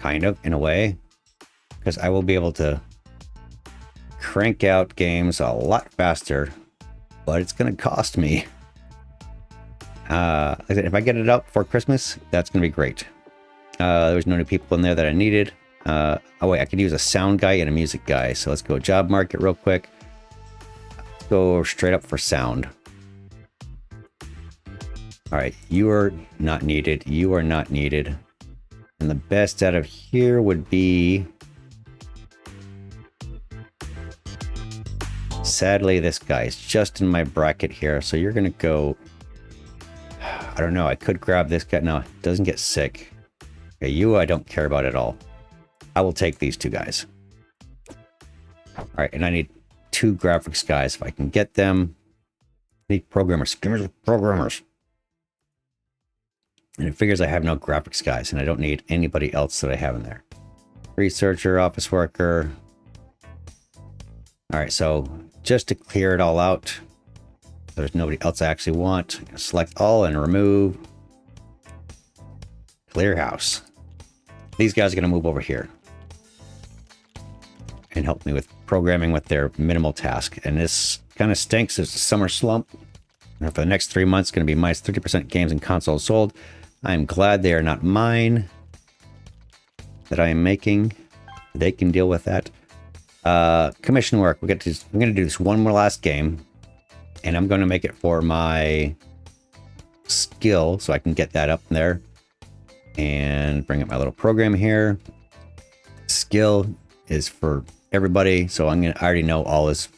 kind of, in a way, because I will be able to crank out games a lot faster, but it's going to cost me. Like I said, if I get it up for Christmas, that's going to be great. There was no new people in there that I needed. Oh wait, I could use a sound guy and a music guy. So let's go job market real quick. Let's go straight up for sound. All right, you are not needed. You are not needed. And the best out of here would be... Sadly, this guy is just in my bracket here. So you're going to go... I don't know. I could grab this guy. No, it doesn't get sick. Okay, you I don't care about at all. I will take these two guys. All right, and I need 2 graphics guys if I can get them. I need programmers. Give me the programmers. And it figures I have no graphics guys, and I don't need anybody else that I have in there. Researcher, office worker. All right, so just to clear it all out, there's nobody else I actually want. Select all and remove. Clear house. These guys are going to move over here and help me with programming with their minimal task. And this kind of stinks. It's a summer slump. And for the next 3 months, it's going to be minus 30% games and consoles sold. I'm glad they are not mine that I am making. They can deal with that. Commission work. I'm going to do this one more last game. And I'm going to make it for my skill so I can get that up there. And bring up my little program here. Skill is for everybody. So I already know all is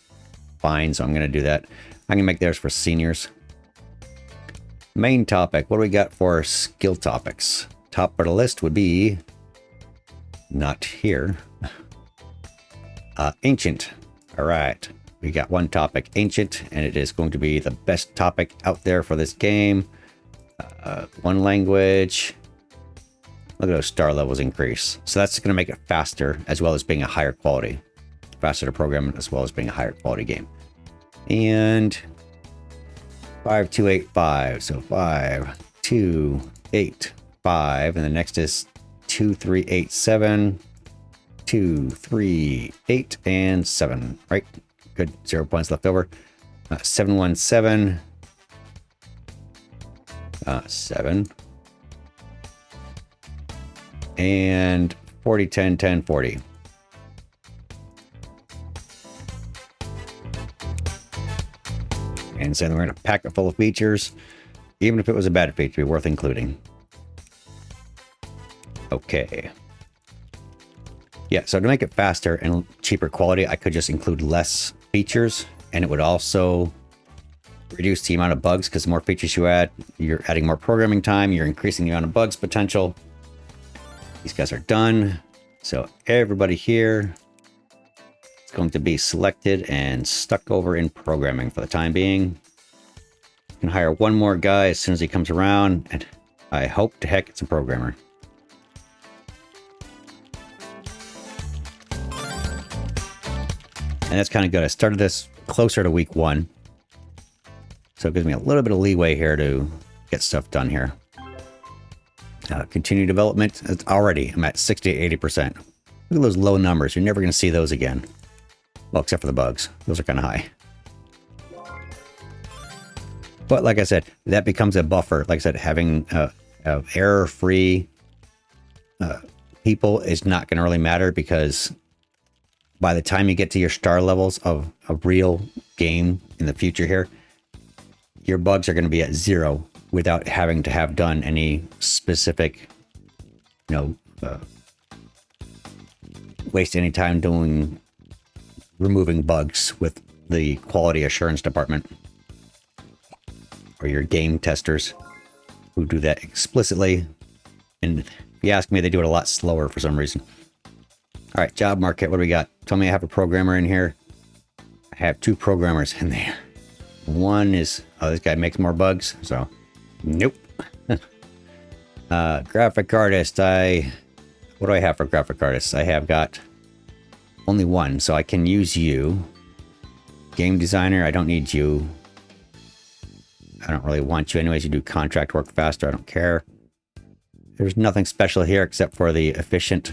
fine. So I'm going to do that. I'm going to make theirs for seniors. Main topic. What do we got for skill topics? Top of the list would be not here. Ancient. All right. We got one topic, ancient, and it is going to be the best topic out there for this game. One language. Look at those star levels increase. So that's going to make it faster as well as being a higher quality. Faster to program as well as being a higher quality game. And 5285. So 5285. And the next is 2387. 238 and 7. Right? Good. 0 points left over. 717. 7. And 40, 10, 10, 40. And so we're going to pack it full of features. Even if it was a bad feature, worth including. Okay. Yeah, so to make it faster and cheaper quality, I could just include less features. And it would also reduce the amount of bugs, because the more features you add, you're adding more programming time, you're increasing the amount of bugs potential. These guys are done. So everybody here is going to be selected and stuck over in programming for the time being. You can hire one more guy as soon as he comes around, and I hope to heck it's a programmer. And that's kind of good. I started this closer to week 1. So it gives me a little bit of leeway here to get stuff done here. Continue development. It's already, I'm at 60 to 80%. Look at those low numbers. You're never going to see those again. Well, except for the bugs. Those are kind of high. But like I said, that becomes a buffer. Like I said, having error-free people is not going to really matter, because by the time you get to your star levels of a real game in the future here, your bugs are going to be at 0 without having to have done any specific, waste any time removing bugs with the quality assurance department or your game testers who do that explicitly. And if you ask me, they do it a lot slower for some reason. All right, job market. What do we got? Tell me I have a programmer in here. I have 2 programmers in there. One is, oh, this guy makes more bugs. So, nope. Graphic artist. What do I have for graphic artists? I have got only one, so I can use you. Game designer. I don't need you. I don't really want you anyways. You do contract work faster. I don't care. There's nothing special here except for the efficient,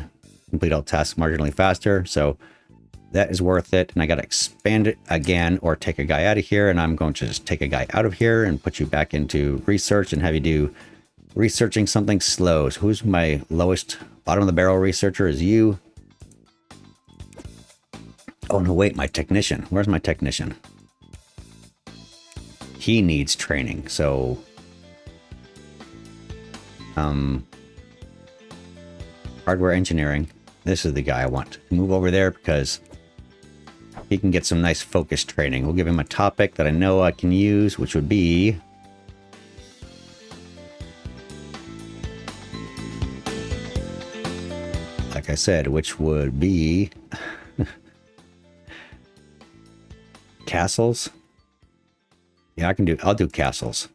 complete all tasks marginally faster. So that is worth it. And I got to expand it again or take a guy out of here. And I'm going to just take a guy out of here and put you back into research and have you do researching something slow. So who's my lowest bottom of the barrel researcher is you. Oh, no, wait, my technician. Where's my technician? He needs training. So, hardware engineering. This is the guy I want to move over there because he can get some nice focus training. We'll give him a topic that I know I can use, which would be like I said, which would be castles. Yeah, I'll do castles.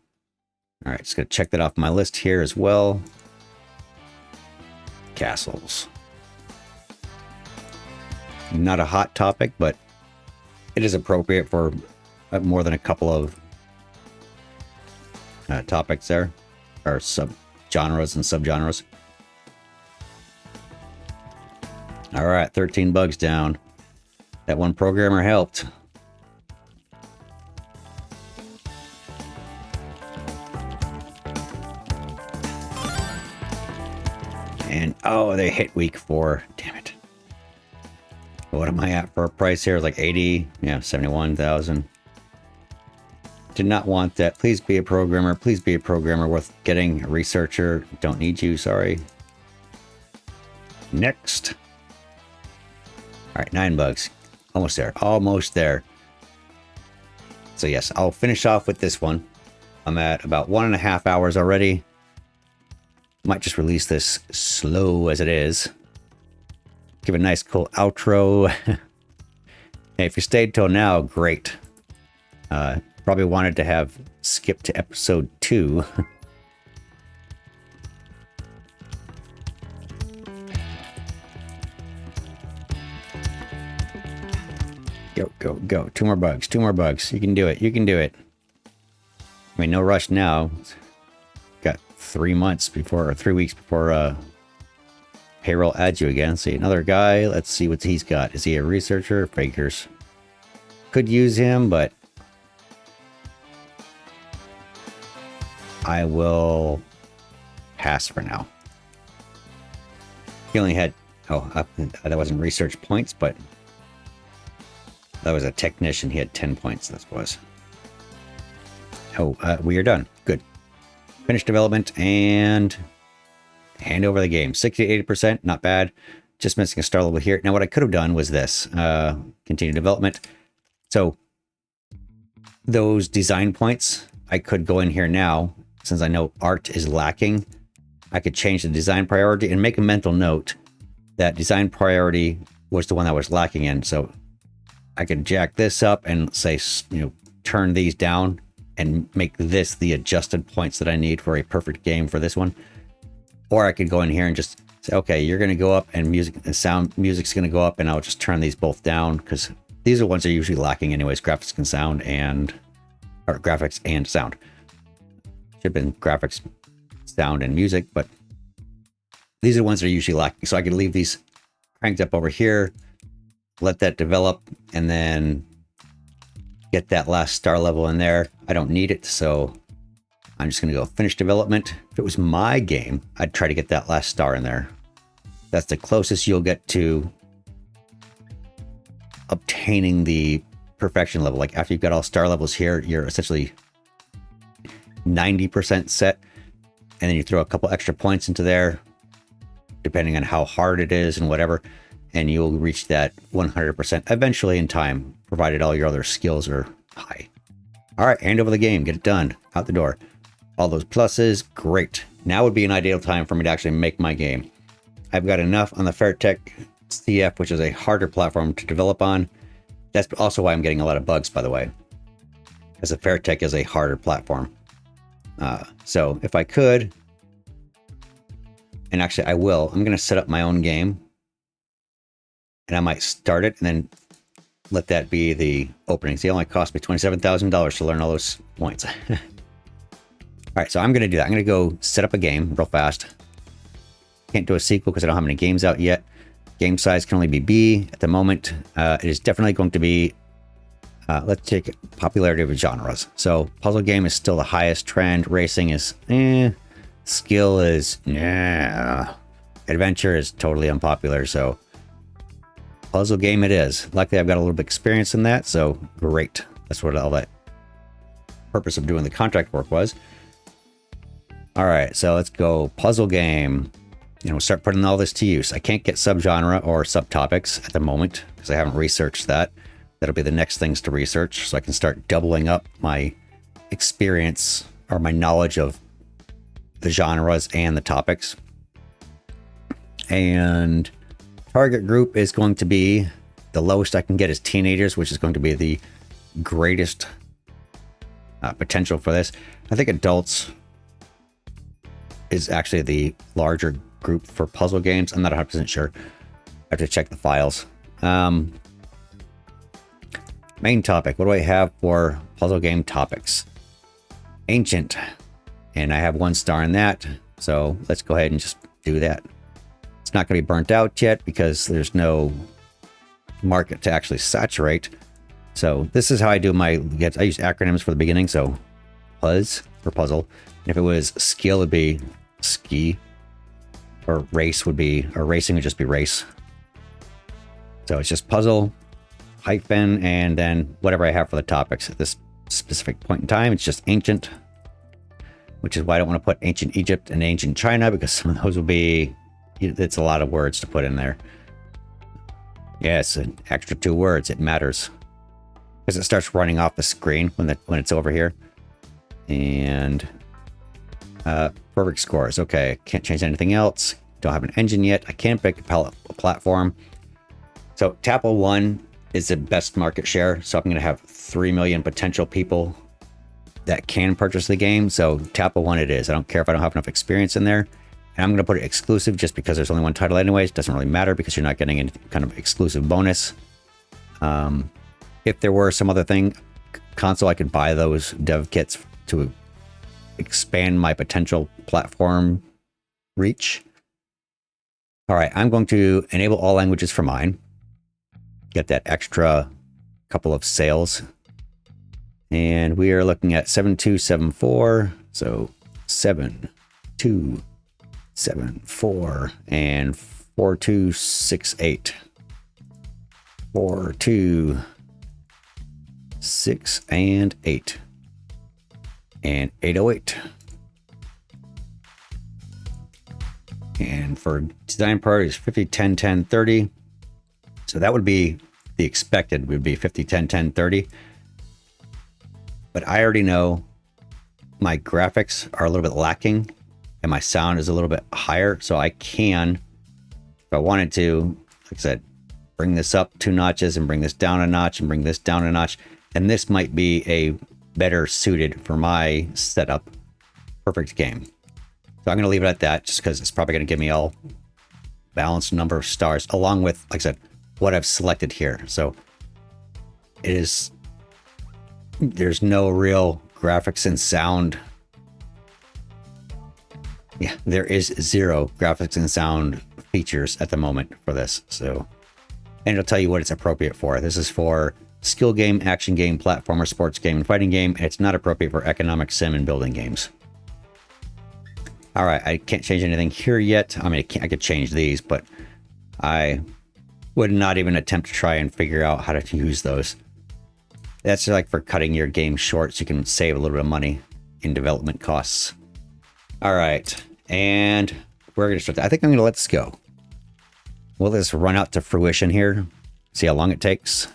All right, just gonna check that off my list here as well. Castles. Not a hot topic, but it is appropriate for more than a couple of topics there, or sub-genres and sub-genres. All right, 13 bugs down. That one programmer helped. And, oh, they hit week 4. Damn it. What am I at for a price here? Like 80? Yeah, 71,000. Did not want that. Please be a programmer. Please be a programmer worth getting. A researcher. Don't need you, sorry. Next. All right, 9 bugs. Almost there. Almost there. So yes, I'll finish off with this one. I'm at about 1.5 hours already. Might just release this slow as it is. Give a nice cool outro. Hey, if you stayed till now, great. Probably wanted to have skipped to episode 2. Go, go, go. 2 more bugs. 2 more bugs. You can do it. You can do it. I mean, no rush now. Got 3 months before, or 3 weeks before payroll adds you again. See, another guy. Let's see what he's got. Is he a researcher? Fakers. Could use him, but I will pass for now. He only had, that wasn't research points, but that was a technician. He had 10 points. That was. Oh, we are done. Good. Finish development and hand over the game. 60 to 80%, not bad. Just missing a star level here. Now, what I could have done was this. Continue development. So those design points, I could go in here now. Since I know art is lacking, I could change the design priority and make a mental note that design priority was the one that was lacking in. So I could jack this up and say, turn these down and make this the adjusted points that I need for a perfect game for this one. Or I could go in here and just say, okay, you're going to go up and music's going to go up, and I'll just turn these both down because these are ones that are usually lacking anyways, graphics and sound or graphics and sound. Should have been graphics, sound, and music, but these are the ones that are usually lacking. So I could leave these cranked up over here, let that develop, and then get that last star level in there. I don't need it, so I'm just going to go finish development. If it was my game, I'd try to get that last star in there. That's the closest you'll get to obtaining the perfection level. Like after you've got all star levels here, you're essentially 90% set, and then you throw a couple extra points into there, depending on how hard it is and whatever, and you'll reach that 100% eventually in time, provided all your other skills are high. All right, hand over the game, get it done, out the door. All those pluses, great. Now would be an ideal time for me to actually make my game. I've got enough on the Fairtech CF, which is a harder platform to develop on. That's also why I'm getting a lot of bugs, by the way, as the Fairtech is a harder platform. So if I could, and actually I will, I'm going to set up my own game, and I might start it and then let that be the opening. See, it only cost me $27,000 to learn all those points. All right, so I'm going to do that. I'm going to go set up a game real fast. Can't do a sequel because I don't have any games out yet. Game size can only be B at the moment. It is definitely going to be, let's take popularity of genres. So puzzle game is still the highest trend. Racing is skill is adventure is totally unpopular. So puzzle game it is. Luckily I've got a little bit of experience in that, so great. That's what all that purpose of doing the contract work was. All right, so let's go puzzle game. You know, start putting all this to use. I can't get subgenre or subtopics at the moment because I haven't researched that. That'll be the next things to research, so I can start doubling up my experience or my knowledge of the genres and the topics. And target group is going to be, the lowest I can get is teenagers, which is going to be the greatest potential for this. I think adults is actually the larger group for puzzle games. I'm not 100% sure. I have to check the files. Main topic. What do I have for puzzle game topics? Ancient. And I have 1 star in that. So let's go ahead and just do that. It's not going to be burnt out yet because there's no market to actually saturate. So this is how I do my, I use acronyms for the beginning. So PUZ for puzzle. And if it was skill, it'd be ski. Or race would be, or racing would just be race. So it's just puzzle, hyphen, and then whatever I have for the topics at this specific point in time. It's just ancient, which is why I don't want to put ancient Egypt and ancient China, because some of those will be, it's a lot of words to put in there. Yes, an extra 2 words. It matters because it starts running off the screen when it's over here. And perfect scores. Okay, can't change anything else. Don't have an engine yet. I can't pick a platform. So Ep1 is the best market share. So I'm going to have 3 million potential people that can purchase the game. So Ep1 it is. I don't care if I don't have enough experience in there. And I'm going to put it exclusive just because there's only 1 title anyways. It doesn't really matter because you're not getting any kind of exclusive bonus. If there were some other thing, console, I could buy those dev kits to expand my potential platform reach. All right, I'm going to enable all languages for mine. Get that extra couple of sales. And we are looking at 7274. So 7274 and 4268. 4268 and 8. And 808. And for design priorities, 50, 10, 10, 30. So that would be the expected, would be 50, 10, 10, 30. But I already know my graphics are a little bit lacking and my sound is a little bit higher. So I can, if I wanted to, like I said, bring this up 2 notches and bring this down a notch and bring this down a notch. And this might be a better suited for my setup. Perfect game. So I'm going to leave it at that just because it's probably going to give me all balanced number of stars along with, like I said, what I've selected here. So it is, there's no real graphics and sound. Yeah, there is 0 graphics and sound features at the moment for this. So, and it'll tell you what it's appropriate for. This is for skill game, action game, platformer, sports game, and fighting game. And it's not appropriate for economic sim and building games. All right, I can't change anything here yet. I mean, I could change these, but I would not even attempt to try and figure out how to use those. That's like for cutting your game short so you can save a little bit of money in development costs. All right, and we're going to start. I think I'm going to let this go. We'll just run out to fruition here. See how long it takes.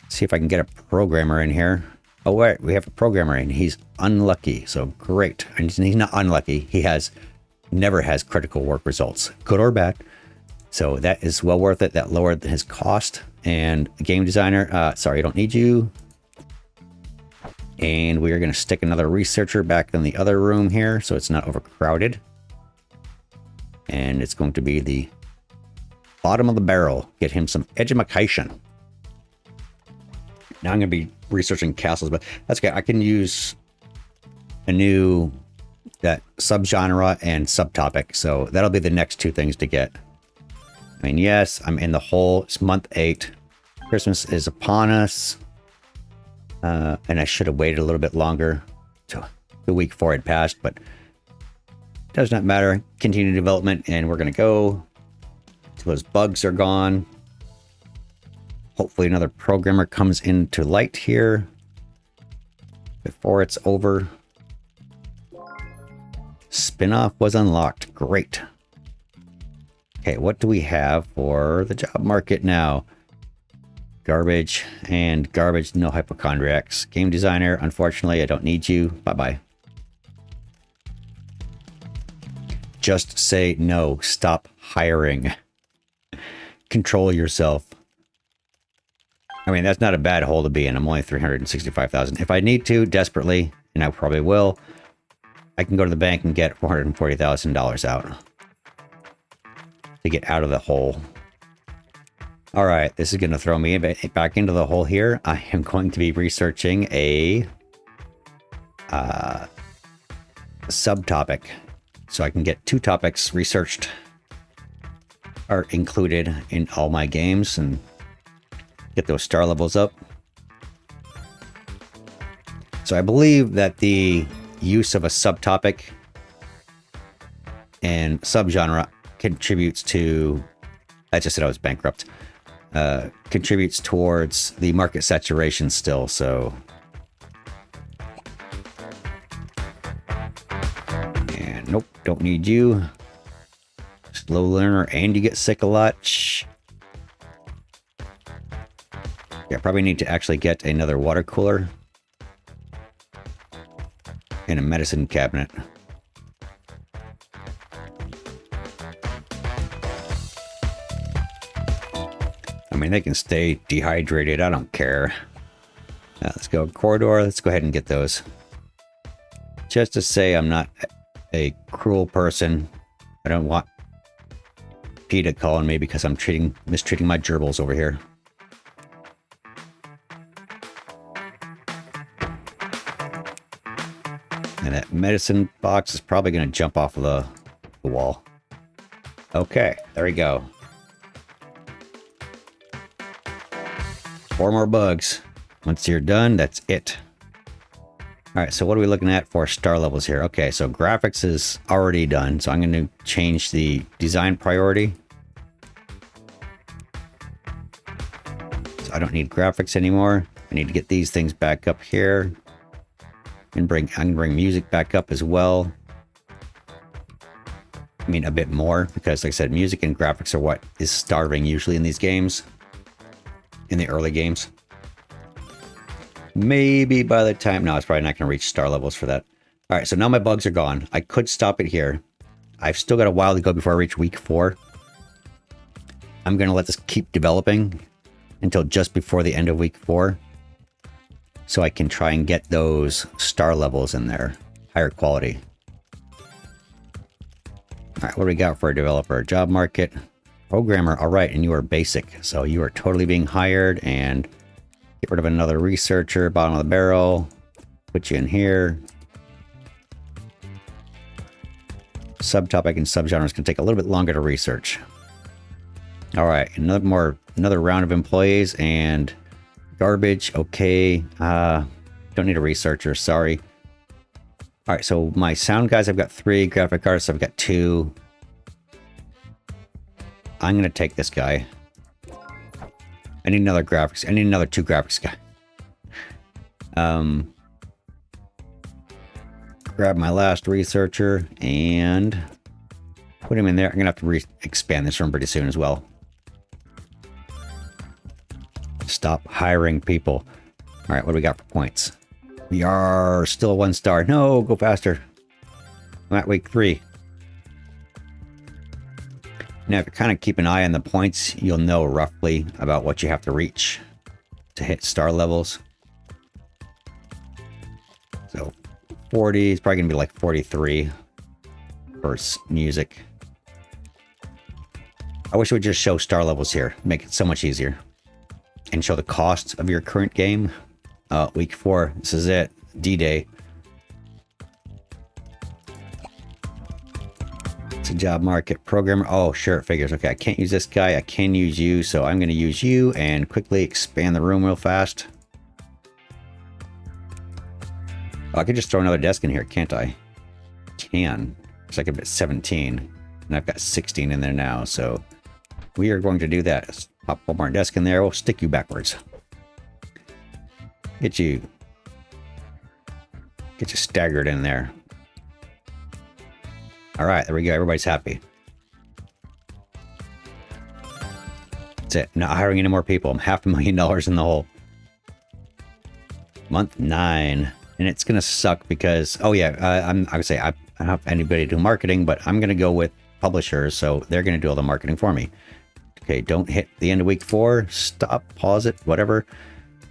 See if I can get a programmer in here. Oh, wait, we have a programmer in. He's unlucky, so great. And he's not unlucky. He never has critical work results, good or bad. So that is well worth it. That lowered his cost. And game designer, sorry, I don't need you. And we are going to stick another researcher back in the other room here so it's not overcrowded. And it's going to be the bottom of the barrel. Get him some education. Now I'm going to be researching castles, but that's okay. I can use a new that subgenre and subtopic. So that'll be the next two things to get. I mean, yes, I'm in the hole. It's month 8. Christmas is upon us. And I should have waited a little bit longer. So the week 4 had passed, but it does not matter. Continue development, and we're going to go till those bugs are gone. Hopefully another programmer comes into light here before it's over. Spinoff was unlocked. Great. Okay, what do we have for the job market now? Garbage and garbage, no hypochondriacs. Game designer, unfortunately, I don't need you. Bye-bye. Just say no. Stop hiring. Control yourself. I mean, that's not a bad hole to be in. I'm only 365,000. If I need to, desperately, and I probably will, I can go to the bank and get $440,000 out to get out of the hole. All right, this is going to throw me back into the hole here. I am going to be researching a subtopic, so I can get 2 topics researched or included in all my games and get those star levels up. So I believe that the use of a subtopic and subgenre contributes to, I just said I was bankrupt, contributes towards the market saturation still, so. And nope, don't need you. Slow learner, and you get sick a lot. Shh. Yeah, probably need to actually get another water cooler and a medicine cabinet. I mean, they can stay dehydrated. I don't care. Let's go corridor. Let's go ahead and get those. Just to say I'm not a cruel person. I don't want PETA calling me because I'm mistreating my gerbils over here. And that medicine box is probably going to jump off of the wall. Okay, there we go. 4 more bugs. Once you're done, that's it. All right, so what are we looking at for star levels here? Okay, so graphics is already done, so I'm going to change the design priority. So I don't need graphics anymore. I need to get these things back up here. And I can bring music back up as well. I mean, a bit more, because like I said, music and graphics are what is starving usually in these games. In the early games. Maybe by the time... No, it's probably not going to reach star levels for that. All right, so now my bugs are gone. I could stop it here. I've still got a while to go before I reach week 4. I'm going to let this keep developing until just before the end of week 4. So I can try and get those star levels in there. Higher quality. All right, what do we got for a developer? Job market. Programmer, all right, and you are basic. So you are totally being hired, and get rid of another researcher, bottom of the barrel. Put you in here. Subtopic and subgenres can take a little bit longer to research. All right, another round of employees and garbage. Okay, don't need a researcher, sorry. All right, so my sound guys, I've got 3. Graphic artists, I've got 2. I'm going to take this guy. I need another graphics. I need another 2 graphics guy. Grab my last researcher and put him in there. I'm going to have to expand this room pretty soon as well. Stop hiring people. All right, what do we got for points? We are still 1 star. No, go faster. I'm at week 3. Now, if you kind of keep an eye on the points, you'll know roughly about what you have to reach to hit star levels. So 40 is probably going to be like 43 for music. I wish it would just show star levels here. Make it so much easier. And show the cost of your current game. Week 4, this is it. D-Day. Multi-job market programmer. Oh, sure, it figures. Okay, I can't use this guy. I can use you, so I'm going to use you and quickly expand the room real fast. Oh, I could just throw another desk in here, can't I? Can. Looks like I'm at 17, and I've got 16 in there now, so we are going to do that. Let's pop one more desk in there. We'll stick you backwards. Get you staggered in there. All right, there we go. Everybody's happy. That's it. Not hiring any more people. I'm $500,000 in the hole. Month 9. And it's going to suck because, oh yeah, I would say I don't have anybody do marketing, but I'm going to go with publishers. So they're going to do all the marketing for me. Okay, don't hit the end of week 4. Stop, pause it, whatever.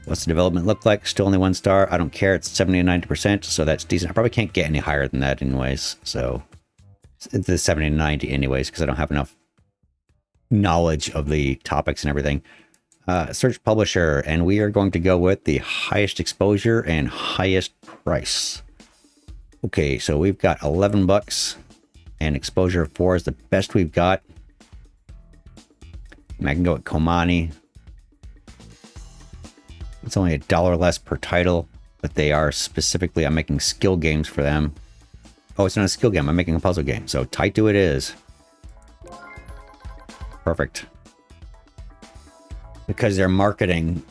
What's the development look like? Still only 1 star. I don't care. It's 70 to 90%. So that's decent. I probably can't get any higher than that anyways. So it's the 70 to 90 anyways, because I don't have enough knowledge of the topics and everything. Search publisher, and we are going to go with the highest exposure and highest price. Okay, so we've got 11 bucks and exposure of 4 is the best we've got. I can go with Komani. It's only $1 less per title, but they are specifically, I'm making skill games for them. Oh, it's not a skill game. I'm making a puzzle game. So Taito it is. Perfect. Because their marketing,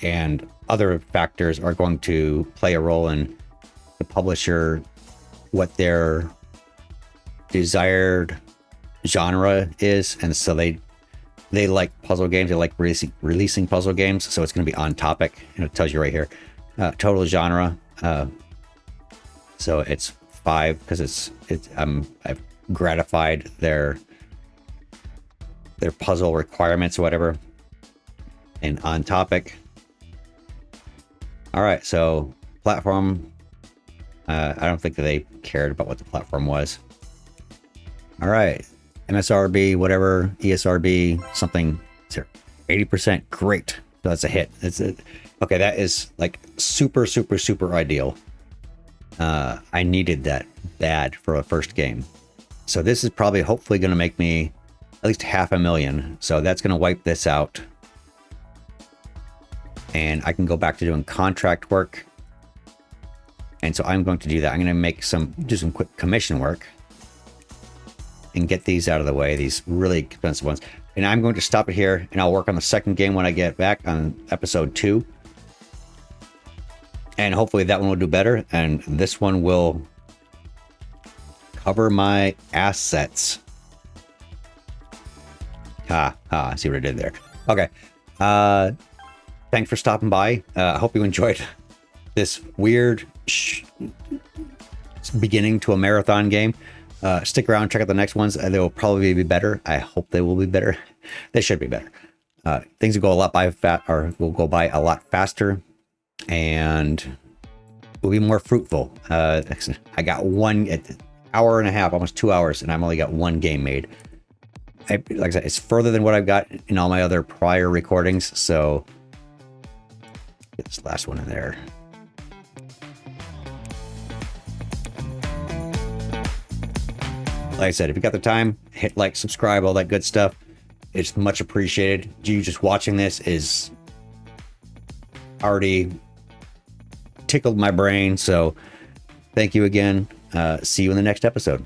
and other factors are going to play a role in the publisher, what their desired genre is. And so they like puzzle games. They like releasing puzzle games. So it's going to be on topic. And it tells you right here, total genre. So it's 5 because I've gratified their puzzle requirements or whatever. And on topic. All right, so platform. I don't think that they cared about what the platform was. All right, MSRB, whatever, ESRB, something, 80%, great. So that's a hit. Okay, that is like super, super, super ideal. I needed that bad for a first game. So this is probably hopefully going to make me at least $500,000. So that's going to wipe this out. And I can go back to doing contract work. And so I'm going to do that. I'm going to do some quick commission work and get these out of the way, these really expensive ones. And I'm going to stop it here, and I'll work on the second game when I get back on episode 2. And hopefully that one will do better. And this one will cover my assets. I see what I did there. Okay. Thanks for stopping by. I hope you enjoyed this weird beginning to a marathon game. Stick around, check out the next ones. They will probably be better. I hope they will be better. They should be better. Things will go will go by a lot faster, and will be more fruitful. I got one hour and a half, almost 2 hours, and I've only got one game made. Like I said, it's further than what I've got in all my other prior recordings. So get this last one in there. Like I said, if you got the time, hit like, subscribe, all that good stuff. It's much appreciated. You just watching this is already tickled my brain. So thank you again. See you in the next episode.